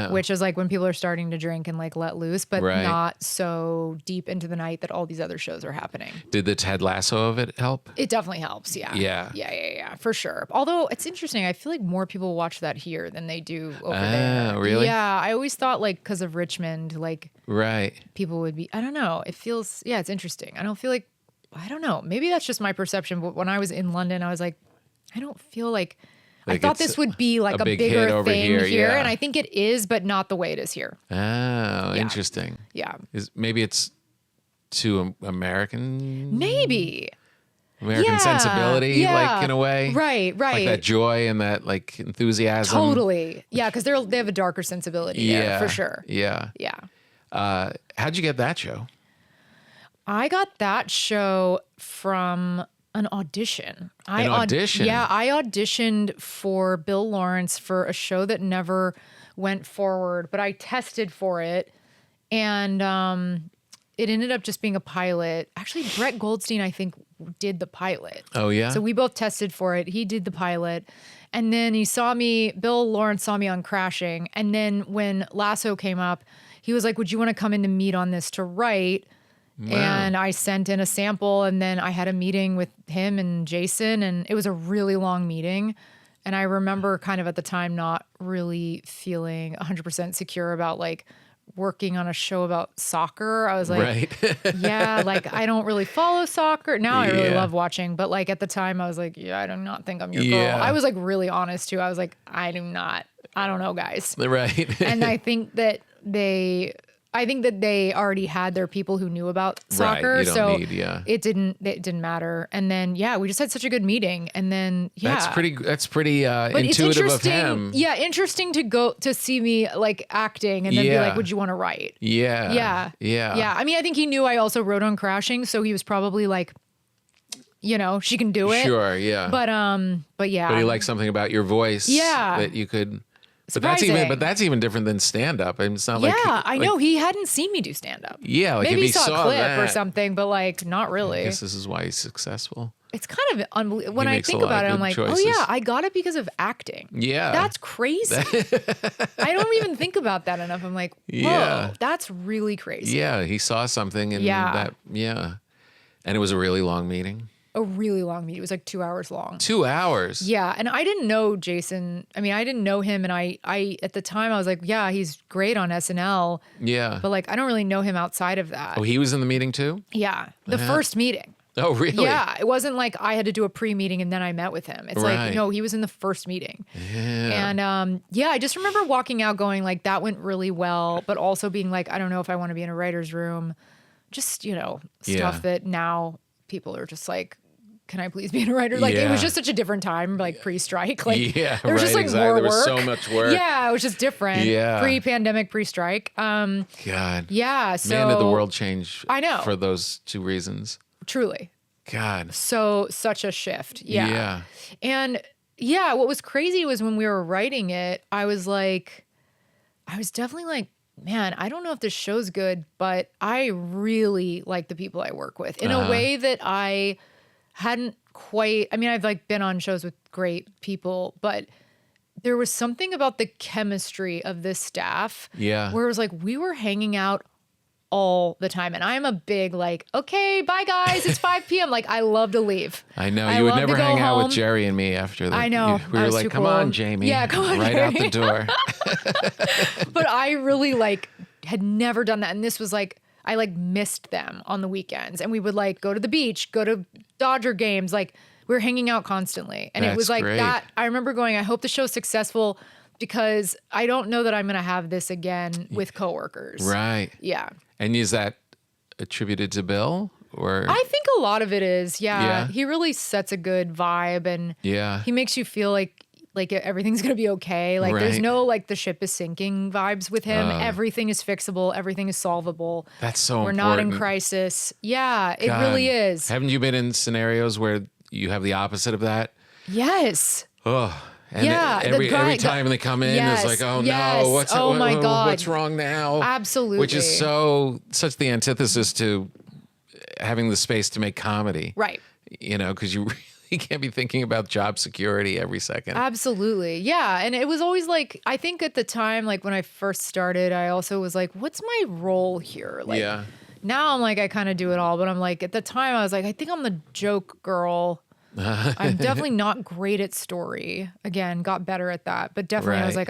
which is like when people are starting to drink and like let loose, but not so deep into the night that all these other shows are happening. Did the Ted Lasso of it help? It definitely helps. Yeah, for sure. Although it's interesting. I feel like more people watch that here than they do over there. Really? Yeah. I always thought like because of Richmond, like people would be, I don't know. It feels, it's interesting. I don't feel like, I don't know. Maybe that's just my perception. But when I was in London, I was like, I don't feel like I thought this would be like a bigger thing here. And I think it is, but not the way it is here. Oh, interesting. Yeah. Maybe it's too American? Maybe. American sensibility, like in a way. Right. Like that joy and that like enthusiasm. Totally. Yeah, because they have a darker sensibility there, for sure. Yeah. How'd you get that show? I got that show from an audition. An audition? I auditioned for Bill Lawrence for a show that never went forward, but I tested for it and it ended up just being a pilot. Actually, Brett Goldstein, I think, did the pilot. Oh, yeah? So we both tested for it. He did the pilot. And then Bill Lawrence saw me on Crashing. And then when Lasso came up, he was like, would you want to come in to meet on this to write? Wow. And I sent in a sample and then I had a meeting with him and Jason and it was a really long meeting. And I remember kind of at the time not really feeling 100% secure about like working on a show about soccer. I was like, Right. yeah, like I don't really follow soccer. Now I really Yeah. love watching, but like at the time I was like, yeah, I do not think I'm your Yeah. girl. I was like really honest too. I was like, I don't know, guys. Right. And I think that they already had their people who knew about soccer. You don't So need, yeah. it didn't matter. And then, yeah, we just had such a good meeting. And then, yeah. That's pretty But it's intuitive of interesting. him. Yeah, interesting to go to see me like acting and then be Yeah. like, would you want to write? Yeah. Yeah. Yeah. Yeah. I mean, I think he knew I also wrote on Crashing, so he was probably like, she can do it. Sure. Yeah. But yeah. But he liked something about your voice. Yeah. That you could. Surprising. But that's even different than stand up. I mean, it's not Yeah, like I know. He hadn't seen me do stand up. Yeah, like Maybe if he he saw a clip or that, something, but like not really. I guess this is why he's successful. It's kind of unbelievable. When I makes a think lot about of it, I'm good like, choices. oh yeah, I got it because of acting. Yeah. That's crazy. I don't even think about that enough. I'm like, whoa, Yeah. that's really crazy. Yeah, he saw something and Yeah. And it was a really long meeting. A really long meeting. It was like 2 hours long. 2 hours. Yeah, and I didn't know Jason. I mean, I didn't know him, and I at the time I was like, yeah, he's great on SNL, Yeah. but like I don't really know him outside of that. Oh, he was in the meeting too? Yeah, the first meeting. Oh, really? Yeah, it wasn't like I had to do a pre-meeting and then I met with him. It's Right. like, no, he was in the first meeting. Yeah. And yeah, I just remember walking out going like, that went really well, but also being like, I don't know if I want to be in a writer's room. Just, stuff Yeah. that now people are just like, can I please be in a writer? Like it was just such a different time, like pre-strike. Like Yeah, there was just right, like exactly. more There was work. so much work. Yeah, it was just different. Yeah. Pre-pandemic, pre-strike. God. Yeah. So Man, did the world change I know. for those two reasons. truly. God. So such a shift. Yeah. Yeah. And yeah, what was crazy was when we were writing it, I was definitely like, man, I don't know if this show's good, but I really like the people I work with in a way that I hadn't quite. I mean, I've like been on shows with great people, but there was something about the chemistry of this staff Yeah. where it was like we were hanging out all the time. And I'm a big like, okay, bye guys, it's 5 p.m. Like I love to leave. I know. I You would love to never go hang out home. with Jerry and me after that. I know. We I were was like, too come cool. on, Jamie. Yeah, come on, right out Jerry. the door. But I really like had never done that. And this was like, I like missed them on the weekends. And we would like go to the beach, go to Dodger games. Like we were hanging out constantly. And it That's was like great. that. I remember going, I hope the show's successful because I don't know that I'm going to have this again with coworkers. Right. Yeah. And is that attributed to Bill or? I think a lot of it is. Yeah. Yeah. He really sets a good vibe and Yeah. he makes you feel like everything's going to be okay. Like there's Right. no like the ship is sinking vibes with him. Everything is fixable. Everything is solvable. That's so We're important. not in crisis. Yeah, it God. really is. Haven't you been in scenarios where you have the opposite of that? Yes. Oh. And Yeah, the every guy- time they come in, Yes, it's like, oh yes. no, what's Oh, my God. what's wrong now? Absolutely. Which is such the antithesis to having the space to make comedy. Right. Because you really can't be thinking about job security every second. Absolutely. Yeah. And it was always like, I think at the time, like when I first started, I also was like, what's my role here? Like Yeah. now I'm like, I kind of do it all, but I'm like, at the time I was like, I think I'm the joke girl. I'm definitely not great at story. Again, got better at that. But definitely I was Right. like,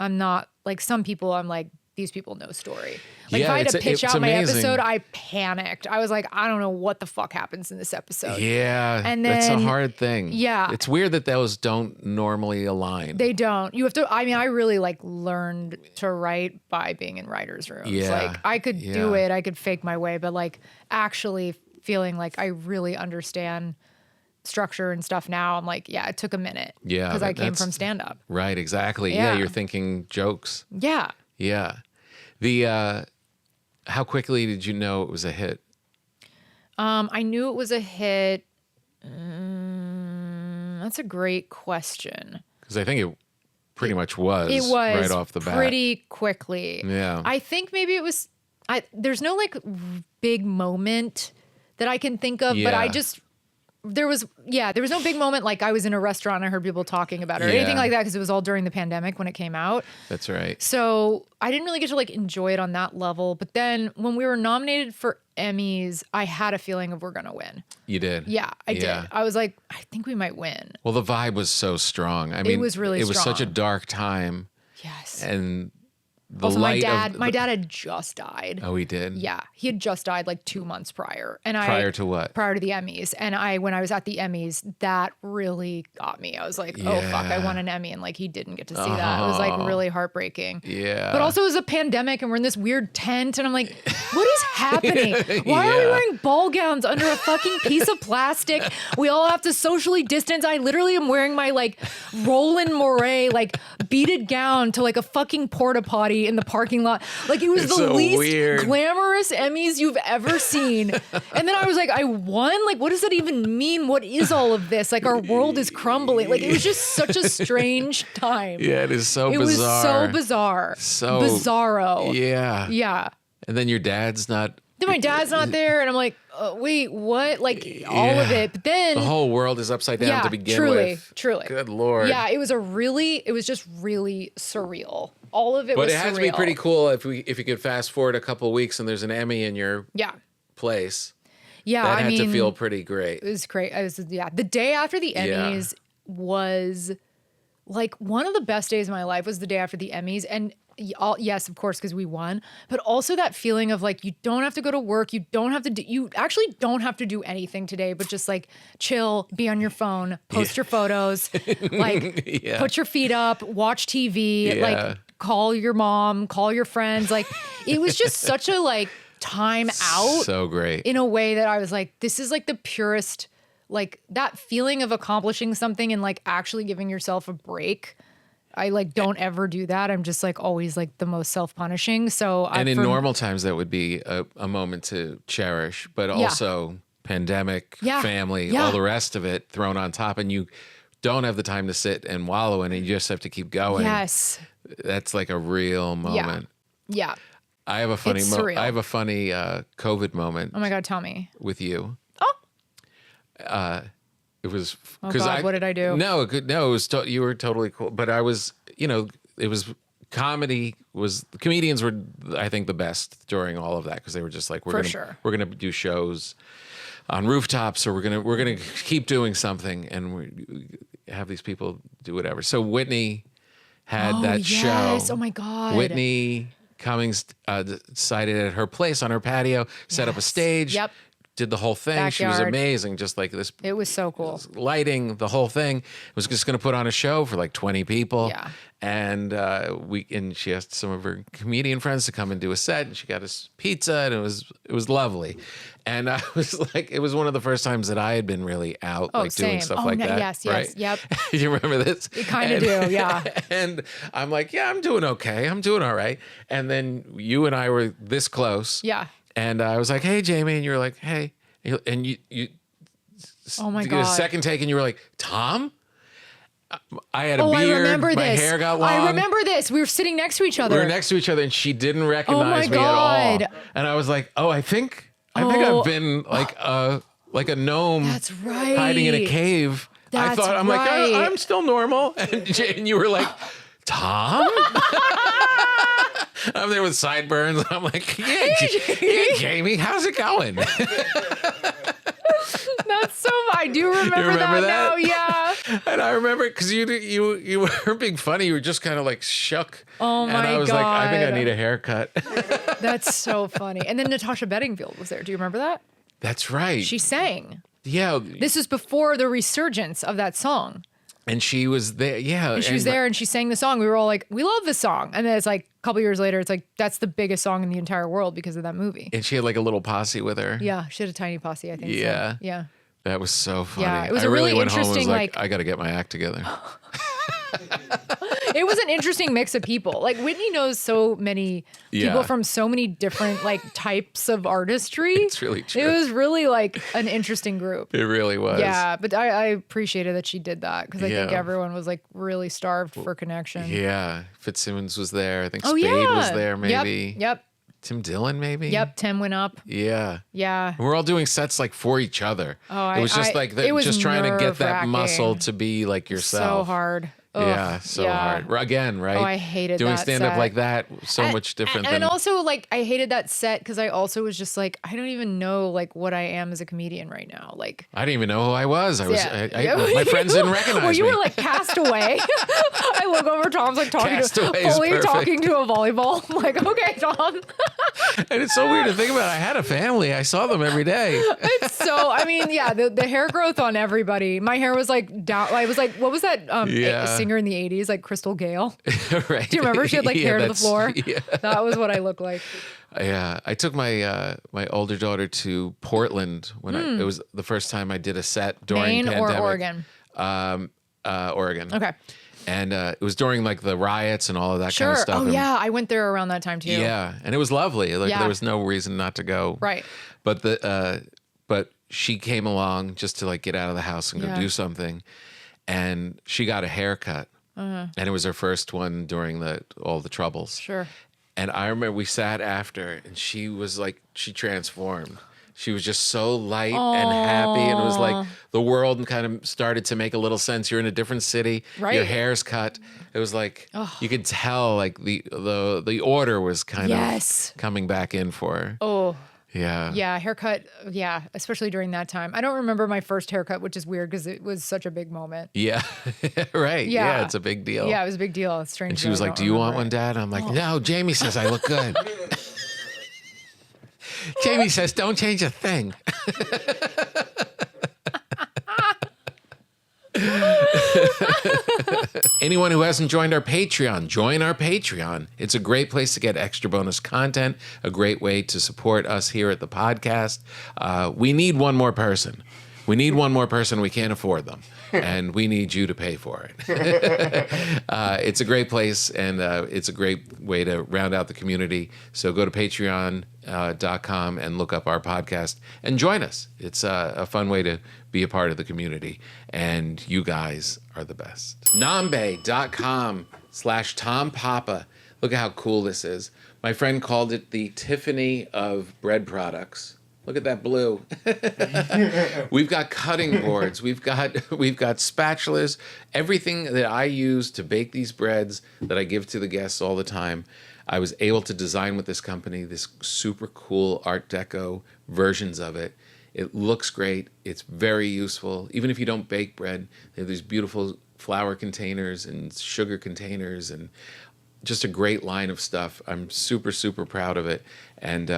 I'm not like some people, I'm like, these people know story. Like if Yeah, I had to it's- pitch it's out my amazing. episode, I panicked. I was like, I don't know what the fuck happens in this episode. Yeah. And that's a then- hard thing. Yeah. It's weird that those don't normally align. They don't. You have to. I mean, I really like learned to write by being in writers' rooms. Yeah, Like I could do yeah. it. I could fake my way, but like actually feeling like I really understand structure and stuff now. I'm like, yeah, it took a minute. Yeah, because I came that's- from stand up. Right, exactly. Yeah. Yeah. You're thinking jokes. Yeah. Yeah. The how quickly did you know it was a hit? I knew it was a hit. That's a great question. Because I think it pretty much was. It was right off the bat. pretty quickly. Yeah. I think maybe it was. There's no like big moment that I can think of, but I Yeah. just there was no big moment like I was in a restaurant and I heard people talking about it or Yeah. anything like that because it was all during the pandemic when it came out. That's right. So I didn't really get to like enjoy it on that level. But then when we were nominated for Emmys, I had a feeling of we're gonna win. You did. Yeah, I Yeah. did. I was like, I think we might win. Well, the vibe was so strong. I mean, was really it was such a strong. dark time, Yes. and the Also, light my dad had just died. Oh, he did? Yeah, he had just died like 2 months prior. And Prior to what? Prior to the Emmys. And when I was at the Emmys, that really got me. I was like, oh fuck, I won an Emmy, and like he didn't get to see that. It was like really heartbreaking. Yeah. But also it was a pandemic and we're in this weird tent and I'm like, what is happening? Why are we wearing ball gowns under a fucking piece of plastic? We all have to socially distance. I literally am wearing my like Roland Mouret like beaded gown to like a fucking porta potty in the parking lot. Like it was the so least weird. glamorous Emmys you've ever seen. And then I was like, I won? Like, what does that even mean? What is all of this? Like, our world is crumbling. Like, it was just such a strange time. Yeah, it is so It bizarre. was so bizarre. So bizarro. Yeah. Yeah. And then your dad's not. Then my dad's not there, and I'm like, wait, what? Like, all of it. But then the whole world is upside down to begin with. Truly. Good Lord. Yeah, it was just really surreal. All of it was surreal. But it has to be pretty cool if you could fast forward a couple of weeks and there's an Emmy in your place. Yeah, that had to feel pretty great. It was great. The day after the Emmys was like one of the best days of my life. Was the day after the Emmys, and yes, of course, because we won. But also that feeling of like you don't have to go to work. You actually don't have to do anything today, but just like chill, be on your phone, post your photos, like put your feet up, watch TV, like call your mom, call your friends. Like it was just such a like time out. So great. In a way that I was like, this is like the purest, like that feeling of accomplishing something and like actually giving yourself a break. I like don't ever do that. I'm just like always like the most self-punishing. So in normal times that would be a moment to cherish, but also pandemic, family, all the rest of it thrown on top, and you don't have the time to sit and wallow in it. You just have to keep going. Yes. That's like a real moment. Yeah. I have a funny COVID moment. Oh my God, tell me. With you. Oh. It was because what did I do? No, it was you were totally cool. But I was, it was comedy. The comedians were, I think, the best during all of that because they were just like we're gonna do shows on rooftops, or we're gonna keep doing something, and we have these people do whatever. So Whitney had that show. Oh my God. Whitney Cummings decided at her place on her patio, set up a stage. Yep. Did the whole thing. Backyard. She was amazing. Just like this. It was so cool. Lighting, the whole thing. Was just going to put on a show for like 20 people. Yeah. And she asked some of her comedian friends to come and do a set, and she got us pizza, and it was lovely. And I was like, it was one of the first times that I had been really out, doing stuff like that. Yes, right? Yep. You remember this? You kind of do, yeah. And I'm like, yeah, I'm doing okay. I'm doing all right. And then you and I were this close. Yeah. And I was like, hey, Jamie. And you were like, hey. And you oh my to God. get a second take, and you were like, Tom? I had a beard. I remember my this. hair got long. I remember this. We were sitting next to each other. We were next to each other, and she didn't recognize me God. at all. And I was like, oh, I think I've been like a gnome. That's right. Hiding in a cave. That's I'm like, I'm still normal. And you were like, Tom? I'm there with sideburns. I'm like, yeah, Jamie, how's it going? That's so. I do remember that now. Yeah. And I remember because you weren't being funny. You were just kind of like shook. Oh my God. And I was like, I think I need a haircut. That's so funny. And then Natasha Bedingfield was there. Do you remember that? That's right. She sang. Yeah. This was before the resurgence of that song. And she was there. Yeah. And she was there and she sang the song. We were all like, we love this song. And then it's like a couple years later, it's like, that's the biggest song in the entire world because of that movie. And she had like a little posse with her. Yeah. She had a tiny posse, I think. Yeah. So. Yeah. That was so funny. Yeah. It was I a really went home and interesting, was like, I got to get my act together. It was an interesting mix of people. Like Whitney knows so many people from so many different like types of artistry. It's really true. It was really like an interesting group. It really was. Yeah, but I appreciated that she did that because I think everyone was like really starved for connection. Yeah. Fitzsimmons was there. I think Spade was there maybe. Yep. Tim Dillon maybe. Yep. Tim went up. Yeah. Yeah. And we're all doing sets like for each other. Oh, it was just like it was just trying to get that nerve-wracking. muscle to be like yourself. So hard. Yeah, so hard. Again, right? Oh, I hated doing that stand-up set. like that. So much different and than also like I hated that set because I also was just like I don't even know like what I am as a comedian right now. Like I didn't even know who I was. I was. Yeah. My friends didn't recognize well, you me. were like cast away. I look over, Tom's like Cast Away is fully perfect. talking to a volleyball. I'm like, okay, Tom. And it's so weird to think about. I had a family. I saw them every day. It's so, I mean, yeah, the hair growth on everybody. My hair was like down. I was like, what was that singer in the 80s? Like Crystal Gale. Right. Do you remember she had like hair to the floor? Yeah. That was what I looked like. Yeah, I took my my older daughter to Portland when it was the first time I did a set during Maine pandemic. or Oregon? Oregon. Okay. And it was during like the riots and all of that Sure. kind of stuff. Oh, and, yeah. I went there around that time too. Yeah, and it was lovely. Like Yeah. there was no reason not to go. Right. But but she came along just to like get out of the house and go do something, and she got a haircut, and it was her first one during all the troubles. Sure. And I remember we sat after, and she was like, she transformed. She was just so light and happy, and it was like the world kind of started to make a little sense. You're in a different city, Right. your hair's cut. It was like you could tell like the order was kind of coming back in for her. Oh. Yeah. Yeah, haircut. Yeah, especially during that time. I don't remember my first haircut, which is weird because it was such a big moment. Yeah. Right. Yeah. Yeah, it's a big deal. Yeah, it was a big deal. It's strange. And she that was I like, don't "Do you want remember one, it. Dad?" I'm like, "No, Jamie says I look good." Jamie says, "Don't change a thing." Anyone who hasn't joined our Patreon, join our Patreon. It's a great place to get extra bonus content, a great way to support us here at the podcast. We need one more person. We need one more person. We can't afford them. And we need you to pay for it. It's a great place, and it's a great way to round out the community. So go to patreon.com and look up our podcast and join us. It's a fun way to be a part of the community. And you guys are the best. Nambe.com/Tom Papa. Look at how cool this is. My friend called it the Tiffany of bread products. Look at that blue. We've got cutting boards. We've got spatulas. Everything that I use to bake these breads that I give to the guests all the time, I was able to design with this company, this super cool Art Deco versions of it. It looks great. It's very useful. Even if you don't bake bread, they have these beautiful flour containers and sugar containers and just a great line of stuff. I'm super, super proud of it. And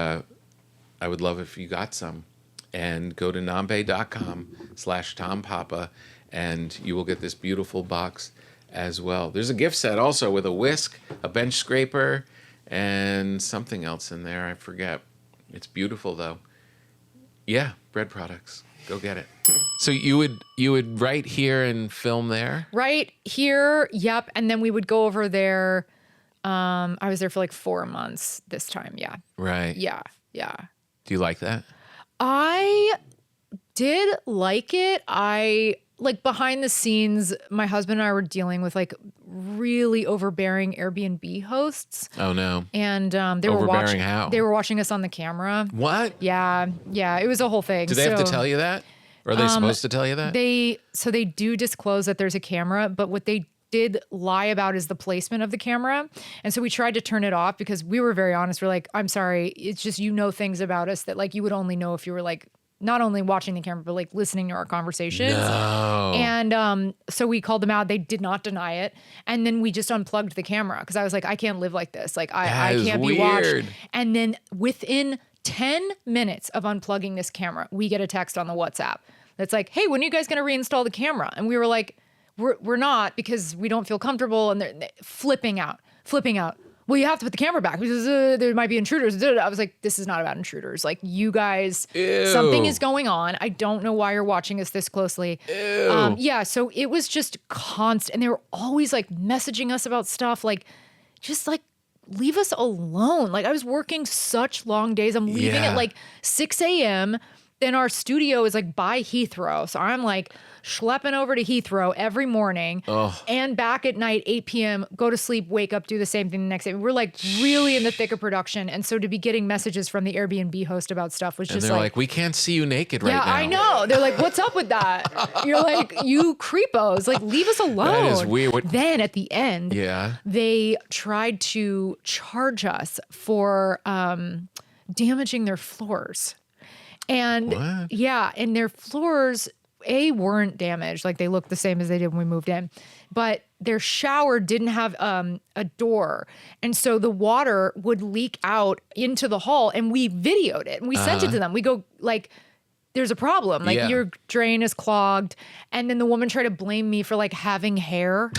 I would love if you got some. And go to nambe.com/Tom Papa, and you will get this beautiful box as well. There's a gift set also with a whisk, a bench scraper, and something else in there. I forget. It's beautiful though. Yeah, bread products. Go get it. So you would write here and film there? Right here. Yep. And then we would go over there. I was there for like 4 months this time. Yeah. Right. Yeah. Yeah. Do you like that? I did like it. I like behind the scenes, my husband and I were dealing with like really overbearing Airbnb hosts. Oh no. And they Overbearing were watching how? They were watching us on the camera. What? Yeah. Yeah. It was a whole thing. Do they have to tell you that? Or are they supposed to tell you that? They do disclose that there's a camera, but what they did lie about is the placement of the camera. And so we tried to turn it off because we were very honest. We're like, I'm sorry. It's just, you know, things about us that like you would only know if you were like not only watching the camera, but like listening to our conversations. No. And so we called them out. They did not deny it. And then we just unplugged the camera because I was like, I can't live like this. Like I can't be watched. Weird. And then within 10 minutes of unplugging this camera, we get a text on the WhatsApp that's like, hey, when are you guys going to reinstall the camera? And we were like, we're not, because we don't feel comfortable. And they're flipping out. Well, you have to put the camera back because there might be intruders. I was like, this is not about intruders. Like, you guys, something is going on. I don't know why you're watching us this closely. Yeah, so it was just constant. And they were always like messaging us about stuff like, just like, leave us alone. Like, I was working such long days. I'm leaving at like 6 a.m., then our studio is like by Heathrow. So I'm like schlepping over to Heathrow every morning and back at night, 8 p.m., go to sleep, wake up, do the same thing the next day. We're like really in the thick of production. And so to be getting messages from the Airbnb host about stuff was just they're like, we can't see you naked right now. Yeah, I know. They're like, what's up with that? You're like, you creepos, like leave us alone. That is weird. Then at the end, Yeah. they tried to charge us for damaging their floors. And What? yeah, and their floors, weren't damaged. Like they looked the same as they did when we moved in. But their shower didn't have a door. And so the water would leak out into the hall. And we videoed it and we sent it to them. We go like, there's a problem. Like your drain is clogged. And then the woman tried to blame me for like having hair.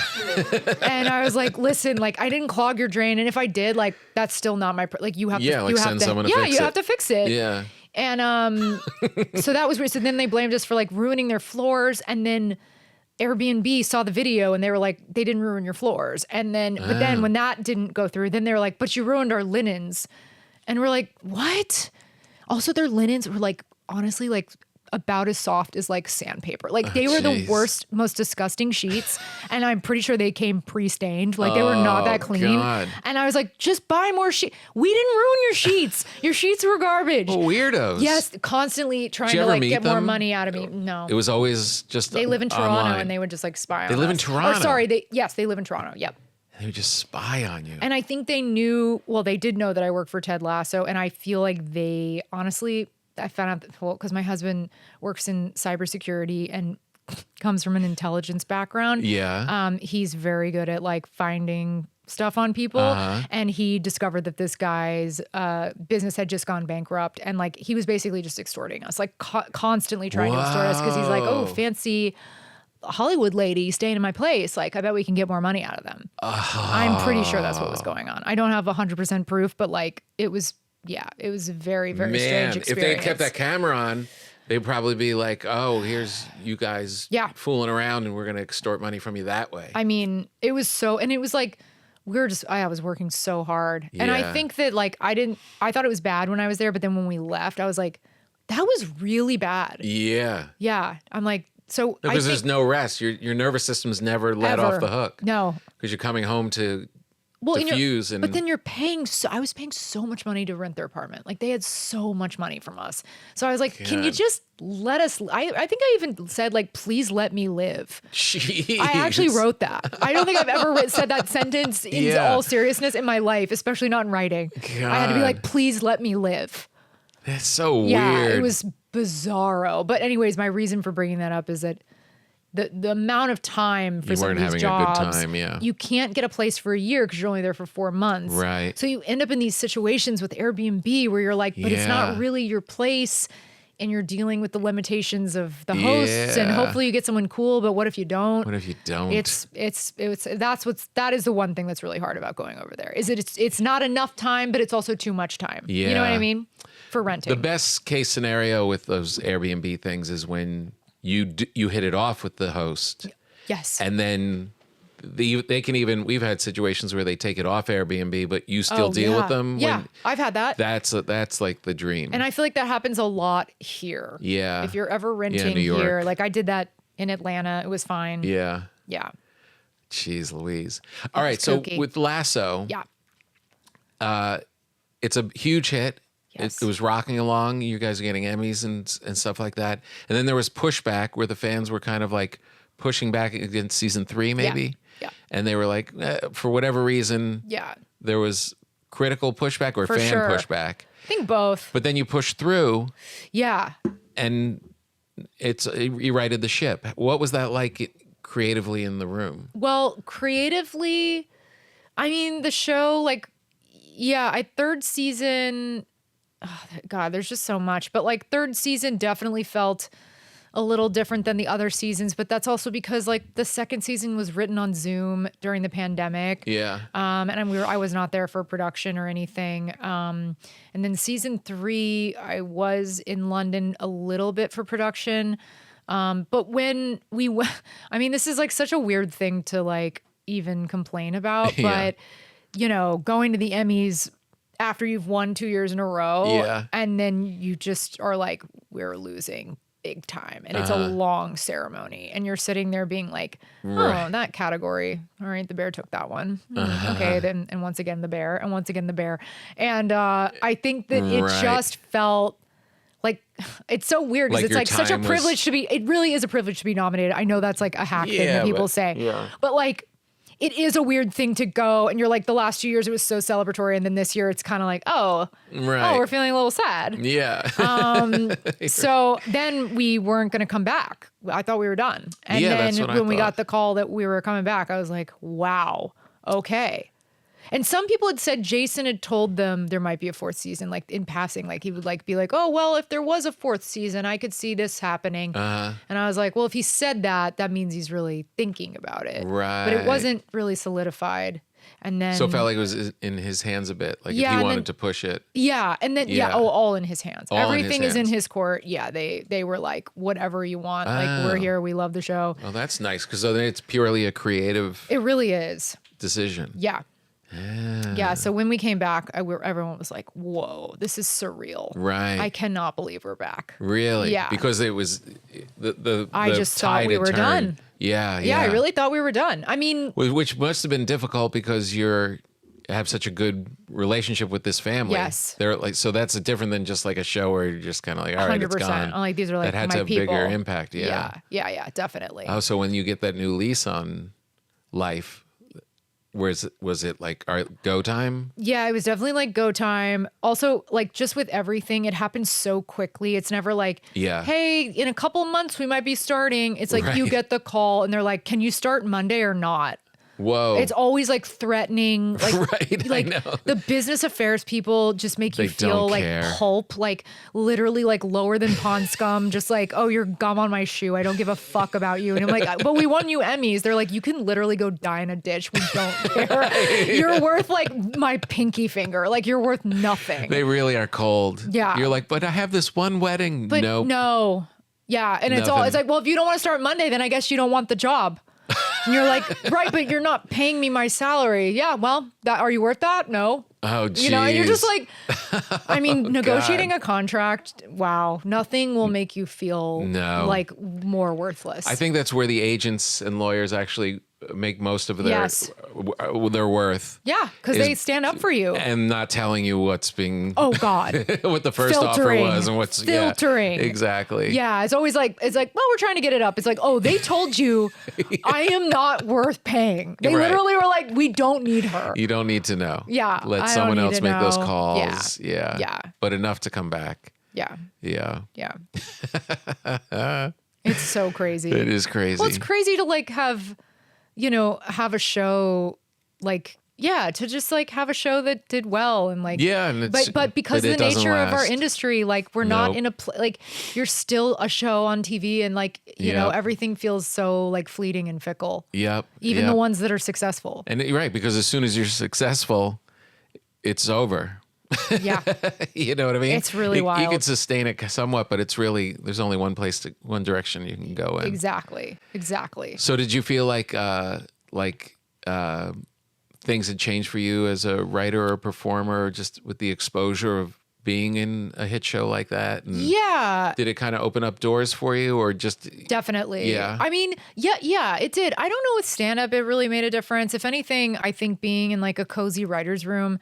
And I was like, listen, like I didn't clog your drain. And if I did, like, that's still not my, like you have to, like you have send to, someone to fix it. you have to fix it. Yeah. And so that was weird. So then they blamed us for like ruining their floors. And then Airbnb saw the video and they were like, they didn't ruin your floors. And then, but then when that didn't go through, then they were like, but you ruined our linens. And we're like, what? Also, their linens were like, honestly, like about as soft as like sandpaper. Like they were the worst, most disgusting sheets. And I'm pretty sure they came pre-stained. Like they were not that clean. God. And I was like, just buy more sheets. We didn't ruin your sheets. Your sheets were garbage. Oh, weirdos. Yes, constantly trying Did you to ever like meet get more them? money out of me. No. It was always just They live in Toronto online. and they would just like spy on They live in us. Toronto? Or sorry, they live in Toronto. Yep. They would just spy on you. And I think they knew, well, they did know that I work for Ted Lasso. And I feel like they honestly, I found out that, well, because my husband works in cybersecurity and comes from an intelligence background. Yeah. He's very good at like finding stuff on people. And he discovered that this guy's business had just gone bankrupt. And like, he was basically just extorting us, like constantly trying to extort us because he's like, oh, fancy Hollywood lady staying in my place. Like, I bet we can get more money out of them. I'm pretty sure that's what was going on. I don't have 100% proof, but like, it was a very, very strange experience. If they had kept that camera on, they'd probably be like, oh, here's you guys fooling around and we're going to extort money from you that way. I mean, it was so, and it was like, I was working so hard. And I think that like, I thought it was bad when I was there, but then when we left, I was like, that was really bad. Yeah. Yeah. I'm like, so because there's no rest. Your nervous system's never let off the hook. No. Because you're coming home to well, diffuse. But then you're paying, I was paying so much money to rent their apartment. Like they had so much money from us. So I was like, can you just let us, I think I even said like, please let me live. Jeez. I actually wrote that. I don't think I've ever said that sentence in all seriousness in my life, especially not in writing. God. I had to be like, please let me live. That's so weird. Yeah, it was bizarro. But anyways, my reason for bringing that up is that the amount of time for some of these jobs, a good time, you can't get a place for a year because you're only there for 4 months. Right. So you end up in these situations with Airbnb where you're like, but it's not really your place. And you're dealing with the limitations of the hosts, and hopefully you get someone cool. But what if you don't? What if you don't? That is the one thing that's really hard about going over there. Is it's not enough time, but it's also too much time. Yeah. You know what I mean? For renting. The best case scenario with those Airbnb things is when you hit it off with the host. Yes. And then they can even, we've had situations where they take it off Airbnb, but you still deal with them. Yeah, I've had that. That's like the dream. And I feel like that happens a lot here. Yeah. If you're ever renting New York. here, like I did that in Atlanta. It was fine. Yeah. Yeah. Jeez Louise. All right. So with Lasso, it's a huge hit. Yes. It was rocking along. You guys are getting Emmys and stuff like that. And then there was pushback where the fans were kind of like pushing back against season 3, maybe. Yeah. And they were like, for whatever reason, there was critical pushback or fan pushback. I think both. But then you push through. Yeah. And you righted the ship. What was that like creatively in the room? Well, creatively, I mean, the show, like, third season, oh, God, there's just so much. But like third season definitely felt a little different than the other seasons, but that's also because like the second season was written on Zoom during the pandemic. Yeah. And I was not there for production or anything. And then season 3, I was in London a little bit for production. But when we went, I mean, this is like such a weird thing to like even complain about, but you know, going to the Emmys after you've won 2 years in a row, and then you just are like, we were losing big time. And it's a long ceremony. And you're sitting there being like, oh, that category. All right, the bear took that one. Okay, then and once again the bear, and once again the bear. And I think that it just felt like, it's so weird because it's like such a privilege to be, it really is a privilege to be nominated. I know that's like a hack thing that people say. But like, it is a weird thing to go and you're like, the last 2 years it was so celebratory, and then this year it's kind of like, oh, we're feeling a little sad. Yeah. So then we weren't going to come back. I thought we were done. And then when we got the call that we were coming back, I was like, wow, okay. And some people had said Jason had told them there might be a fourth season, like in passing, like he would like be like, oh, well, if there was a fourth season, I could see this happening. And I was like, well, if he said that, that means he's really thinking about it. Right. But it wasn't really solidified. And then, so it felt like it was in his hands a bit, like if he wanted to push it. Yeah. And then, all in his hands. Everything is in his court. Yeah. They were like, whatever you want. Like, we're here. We love the show. Oh, that's nice. Because then it's purely a creative. It really is. Decision. Yeah. Yeah. So when we came back, everyone was like, whoa, this is surreal. Right. I cannot believe we're back. Really? Yeah. Because it was I just thought we were done. Yeah. Yeah. I really thought we were done. I mean, which must have been difficult because have such a good relationship with this family. Yes. They're like, so that's different than just like a show where you're just kind of like, all right, 100%. It's gone. I'm like, these are like that had my to have people. bigger impact. Yeah. Yeah, definitely. Oh, so when you get that new lease on life, was it like go time? Yeah, it was definitely like go time. Also, like just with everything, it happens so quickly. It's never like, hey, in a couple months we might be starting. It's like you get the call and they're like, can you start Monday or not? Whoa. It's always like threatening. Like, I know. The business affairs people just make you feel like pulp, like literally like lower than pond scum. Just like, oh, you're gum on my shoe. I don't give a fuck about you. And I'm like, but we won you Emmys. They're like, you can literally go die in a ditch. We don't care. You're worth like my pinky finger. Like you're worth nothing. They really are cold. Yeah. You're like, but I have this one wedding. But nope. No. Yeah. And it's like, well, if you don't want to start Monday, then I guess you don't want the job. And you're like, right, but you're not paying me my salary. Yeah, well, are you worth that? No. Oh, geez. And you're just like, I mean, negotiating a contract, wow, nothing will make you feel like more worthless. I think that's where the agents and lawyers actually make most of their worth. Yeah, because they stand up for you. And not telling you what's being... Oh, God. what the first offer was and what's... Filtering. Yeah, exactly. Yeah, it's always like, well, we're trying to get it up. It's like, oh, they told you I am not worth paying. They literally were like, we don't need her. You don't need to know. Yeah. Let someone else make those calls. Yeah. But enough to come back. Yeah. Yeah. It's so crazy. It is crazy. Well, it's crazy to like have a show like, to just like have a show that did well and like, but because of the nature of our industry, like we're not in like you're still a show on TV and like, you know, everything feels so like fleeting and fickle. Yep. Even the ones that are successful. And you're right, because as soon as you're successful, it's over. Yeah. You know what I mean? It's really wild. You can sustain it somewhat, but it's really, there's only one direction you can go in. Exactly. So did you feel like things had changed for you as a writer or a performer, just with the exposure of being in a hit show like that? And did it kind of open up doors for you or just... Definitely. Yeah. I mean, yeah, it did. I don't know with stand-up, it really made a difference. If anything, I think being in like a cozy writer's room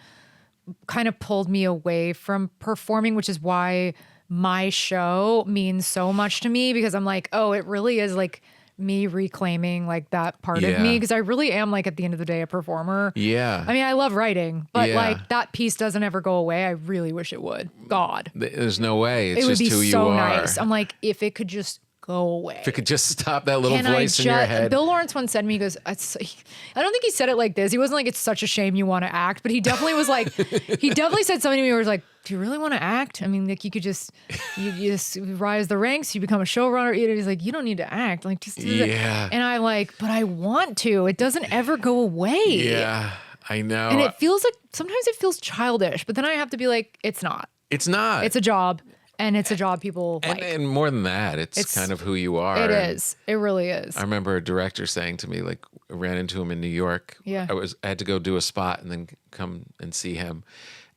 kind of pulled me away from performing, which is why my show means so much to me, because I'm like, oh, it really is like me reclaiming like that part of me, because I really am like at the end of the day a performer. Yeah. I mean, I love writing, but like that piece doesn't ever go away. I really wish it would. God. There's no way. It's it would just be who so you are. nice. I'm like, if it could just go away. If it could just stop that little voice in your head. Bill Lawrence once said to me, he goes, I don't think he said it like this. He wasn't like, it's such a shame you want to act, but he definitely was like, he definitely said something to me where he was like, do you really want to act? I mean, like you could just, you just rise the ranks, you become a showrunner. He's like, you don't need to act. Like just do that. And I'm like, but I want to. It doesn't ever go away. Yeah, I know. And it feels like, sometimes it feels childish, but then I have to be like, it's not. It's not. It's a job. And it's a job people like. And more than that, it's kind of who you are. It is. It really is. I remember a director saying to me, like, I ran into him in New York. Yeah. I had to go do a spot and then come and see him.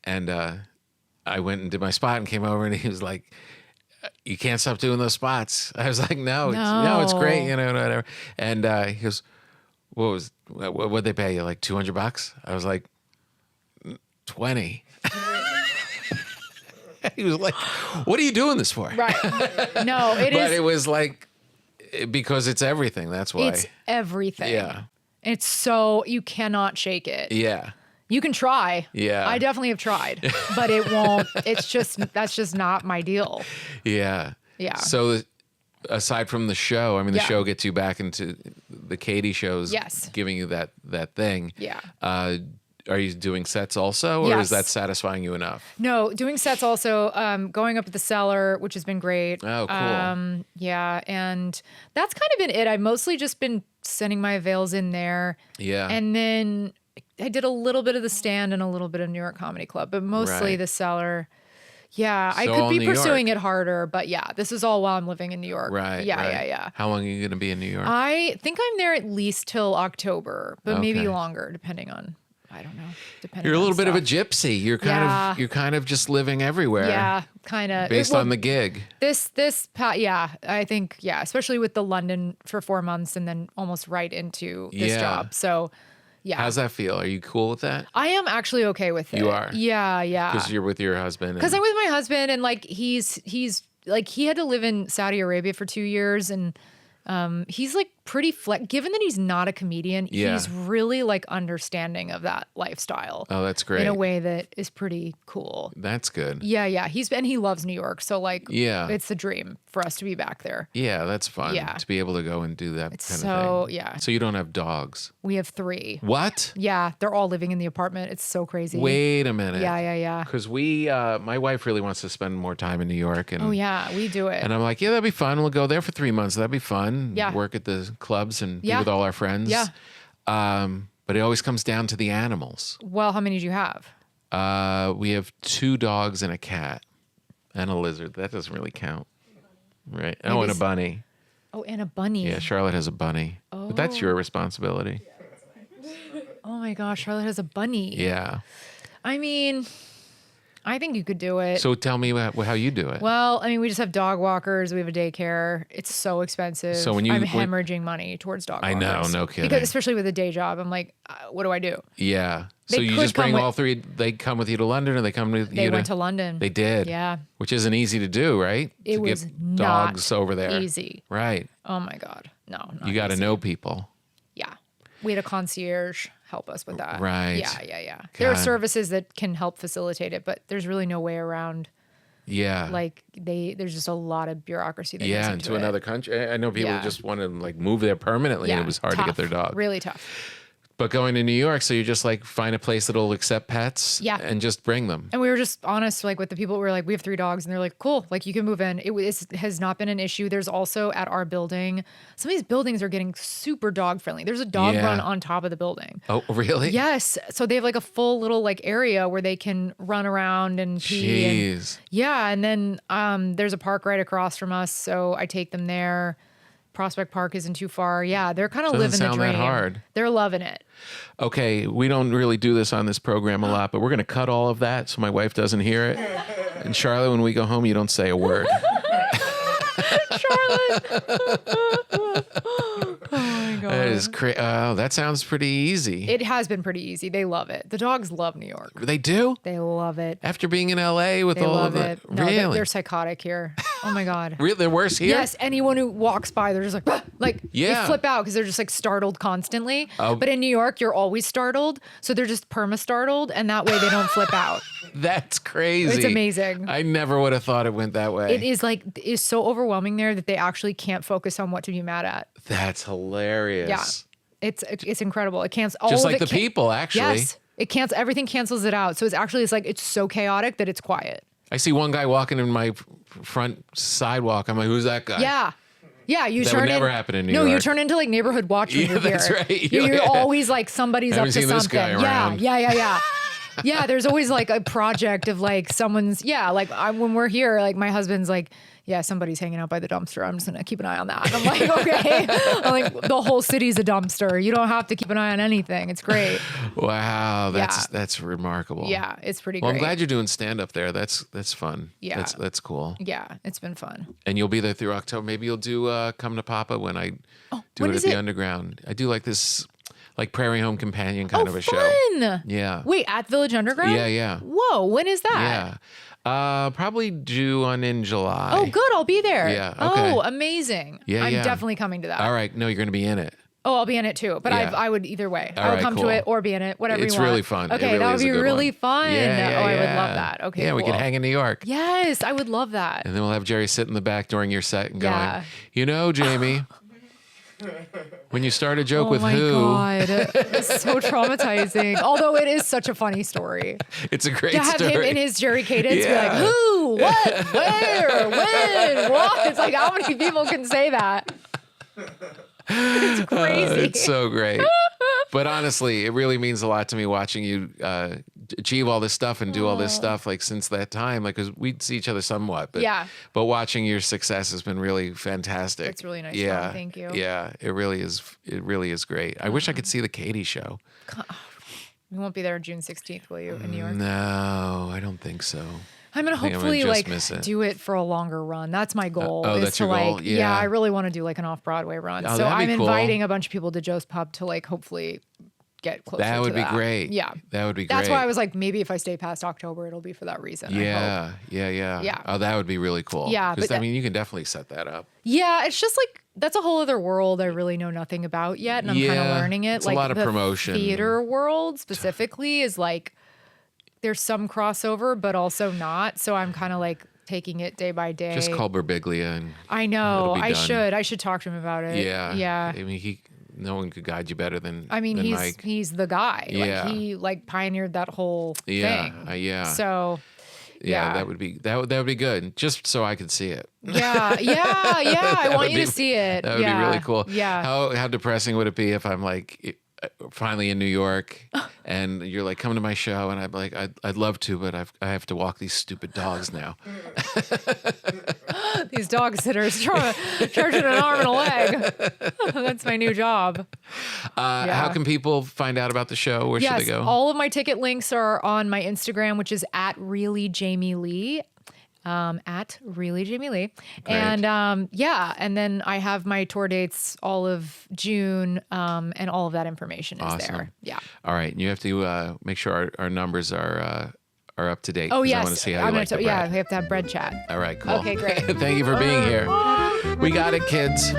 And I went and did my spot and came over and he was like, you can't stop doing those spots. I was like, no, it's great, whatever. And he goes, what'd they pay you? Like $200? I was like, 20. He was like, what are you doing this for? Right. No, But it was like, because it's everything. That's why. It's everything. Yeah. It's so, you cannot shake it. Yeah. You can try. Yeah. I definitely have tried, but it won't. That's just not my deal. Yeah. Yeah. So aside from the show, I mean, the Yeah. show gets you back into the Katie shows. Yes. Giving you that thing. Yeah. Are you doing sets also, or Yes. is that satisfying you enough? No, doing sets also, going up at the Cellar, which has been great. Oh, cool. Yeah, and that's kind of been it. I've mostly just been sending my avails in there. Yeah. And then I did a little bit of the Stand and a little bit of New York Comedy Club, but mostly Right. the Cellar. Yeah, I So could all be New York. pursuing it harder, but yeah, this is all while I'm living in New York. Right. Yeah, right. yeah. How long are you going to be in New York? I think I'm there at least till October, but maybe Okay. longer, depending on, I don't know. Depending You're a on little bit of a stuff. gypsy. You're kind of just living everywhere. Yeah, kind of. Based on the gig. I think, especially with the London for 4 months and then almost right into this Yeah. job. So, yeah. How's that feel? Are you cool with that? I am actually okay with it. You are? Yeah, yeah. Because you're with your husband. Because I'm with my husband and like he's like he had to live in Saudi Arabia for 2 years and he's like pretty given that he's not a comedian, Yeah. he's really like understanding of that lifestyle. Oh, that's great. In a way that is pretty cool. That's good. Yeah. He loves New York. So like Yeah. it's a dream for us to be back there. Yeah, that's fun. Yeah. To be able to go and do that It's kind so of thing. yeah. So you don't have dogs. We have 3. What? Yeah, they're all living in the apartment. It's so crazy. Wait a minute. Yeah. Because my wife really wants to spend more time in New York. And, Oh yeah, we do it. And I'm like, yeah, that'd be fun. We'll go there for 3 months. That'd be fun. Yeah. Work at the clubs and be Yeah. with all our friends. Yeah. But it always comes down to the animals. Well, how many do you have? We have 2 dogs and a cat and a lizard. That doesn't really count. Right. Oh, and a bunny. Oh, and a bunny. Yeah, Charlotte has a bunny. But that's your responsibility. Oh my gosh, Charlotte has a bunny. Yeah. I mean, I think you could do it. So tell me how you do it. Well, I mean, we just have dog walkers. We have a daycare. It's so expensive. So I'm hemorrhaging money towards dog walkers. I know, no kidding. Because especially with a day job, I'm like, what do I do? Yeah. So They you could just bring come with- all 3. They come with you to London, or they come with They you went to London. They did. Yeah. Which isn't easy to do, right? It to was get not dogs over there. easy. Right. Oh my God. No, not You got to easy. know people. Yeah. We had a concierge help us with that. Right. Yeah. There are God. services that can help facilitate it, but there's really no way around. Yeah. Like there's just a lot of bureaucracy that goes yeah, into into another country. I know people Yeah. just want to like move there permanently, and it was hard to get tough. their dog. Really tough. But going to New York, so you just like find a place that'll accept pets, Yeah. and just bring them. And we were just honest, like with the people. We were like, we have 3 dogs, and they're like, cool, like you can move in. It has not been an issue. There's also at our building, some of these buildings are getting super dog friendly. There's a dog Yeah. run on top of the building. Oh, really? Yes, so they have like a full little like area where they can run around and pee. And, Jeez. yeah, and then there's a park right across from us, so I take them there. Prospect Park isn't too far. Yeah, they're kind of Doesn't living the sound dream. that hard. They're loving it. Okay, we don't really do this on this program a lot, but we're going to cut all of that so my wife doesn't hear it. And Charlotte, when we go home, you don't say a word. Charlotte. Oh my God. That is oh, that sounds pretty easy. It has been pretty easy. They love it. The dogs love New York. They do? They love it. After being in LA with They all love of the it. No, really? they're psychotic here. Oh my God. Really? They're worse here? Yes, anyone who walks by, they're just like, "Ah!" like Yeah. they flip out because they're just like startled constantly. Oh. But in New York, you're always startled, so they're just perma-startled, and that way they don't flip out. That's crazy. It's amazing. I never would have thought it went that way. It is so overwhelming there that they actually can't focus on what to be mad at. That's hilarious. Yeah, it's incredible. It cancels all Just of like it the people, actually. Yes, everything cancels it out. So it's so chaotic that it's quiet. I see one guy walking in my front sidewalk. I'm like, who's that guy? Yeah, you That turn would never in, happen in New No, you York. turn into like neighborhood watch when Yeah, you're that's here. right. You're Yeah. always like somebody's up Haven't to seen this something. guy around. Yeah. Yeah, there's always like a project of like someone's, like when we're here, like my husband's like, yeah, somebody's hanging out by the dumpster. I'm just going to keep an eye on that. And I'm like, okay. I'm like, the whole city's a dumpster. You don't have to keep an eye on anything. It's great. Wow. That's remarkable. Yeah, it's pretty Well, great. I'm glad you're doing stand up there. That's fun. Yeah. That's cool. Yeah, it's been fun. And you'll be there through October. Maybe you'll do Come to Papa when I do when it at is the it? Underground. I do like this like Prairie Home Companion kind of a show. Fun. Yeah. Wait, at Village Underground? Yeah. Whoa, when is that? Yeah. Probably due in July. Oh, good. I'll be there. Yeah, okay. Oh, amazing. Yeah, I'm yeah. definitely coming to that. All right. No, you're going to be in it. Oh, I'll be in it too. But Yeah. I would either way. All I would right, come cool. to it or be in it, whatever It's you want. really fun. It Okay, really that would is a be good really one. fun. Yeah, I would love that. Okay, Yeah, we cool. can hang in New York. Yes, I would love that. And then we'll have Jerry sit in the back during your set and going, Yeah. you know, Jamie, when you start a joke Oh with my who, God. It's so traumatizing. Although it is such a funny story. it's a great To have story. him in his Jerry cadence be Yeah. like, who, what, where, when, what? It's like, how many people can say that? It's crazy. It's so great. But honestly, it really means a lot to me watching you achieve all this stuff and do all this stuff like since that time. Like, because we see each other somewhat, but Yeah. But watching your success has been really fantastic. It's really nice. Yeah, Tom. Thank you. Yeah, it really is. It really is great. I wish I could see the Katie show. You won't be there June 16th, will you, in New York? No, I don't think so. I'm gonna think I'm gonna hopefully just like miss it. do it for a longer run. That's my goal. oh, is that's to your goal? like, Yeah. I really want to do like an off-Broadway run. Oh, So that'd be I'm cool. inviting a bunch of people to Joe's Pub to like hopefully get closer. That would to be that. great. Yeah, That would be great. that's why I was like, maybe if I stay past October, it'll be for that reason. I hope. Yeah. Yeah. Oh, that would be really cool. Yeah, Because but I mean, you can definitely set that up. Yeah, it's just like that's a whole other world I really know nothing about yet, and I'm kind of Yeah, learning it. it's a like lot of the promotion. Theater world specifically is like there's some crossover, but also not. So I'm kind of like taking it day by day. Just call Birbiglia and I know. it'll be done. I should talk to him about it. yeah. Yeah. I mean, no one could guide you better than I mean, than he's Mike. he's the guy. Yeah. Like he like pioneered that whole Yeah, thing. yeah. So Yeah, that would be good. Just so I could see it. yeah. I want would you be- to see it. That would be really cool. Yeah. How depressing would it be if I'm like finally in New York and you're like, come to my show, and I'm like, I'd love to, but I have to walk these stupid dogs now. These dog sitters charging an arm and a leg. That's my new job. How can people find out about the show? Where should they go? All of my ticket links are on my Instagram, which is at really Jamie Lee. At really Jamie Lee. Great. And and then I have my tour dates all of June, and all of that information is Awesome. there. Yeah. All right, and you have to make sure our numbers are up to date. Oh 'cause yes. I want to see how you I'm like gonna the bread. we have to have bread chat. All right, cool. Okay, great. Thank you for being here. We got it, kids.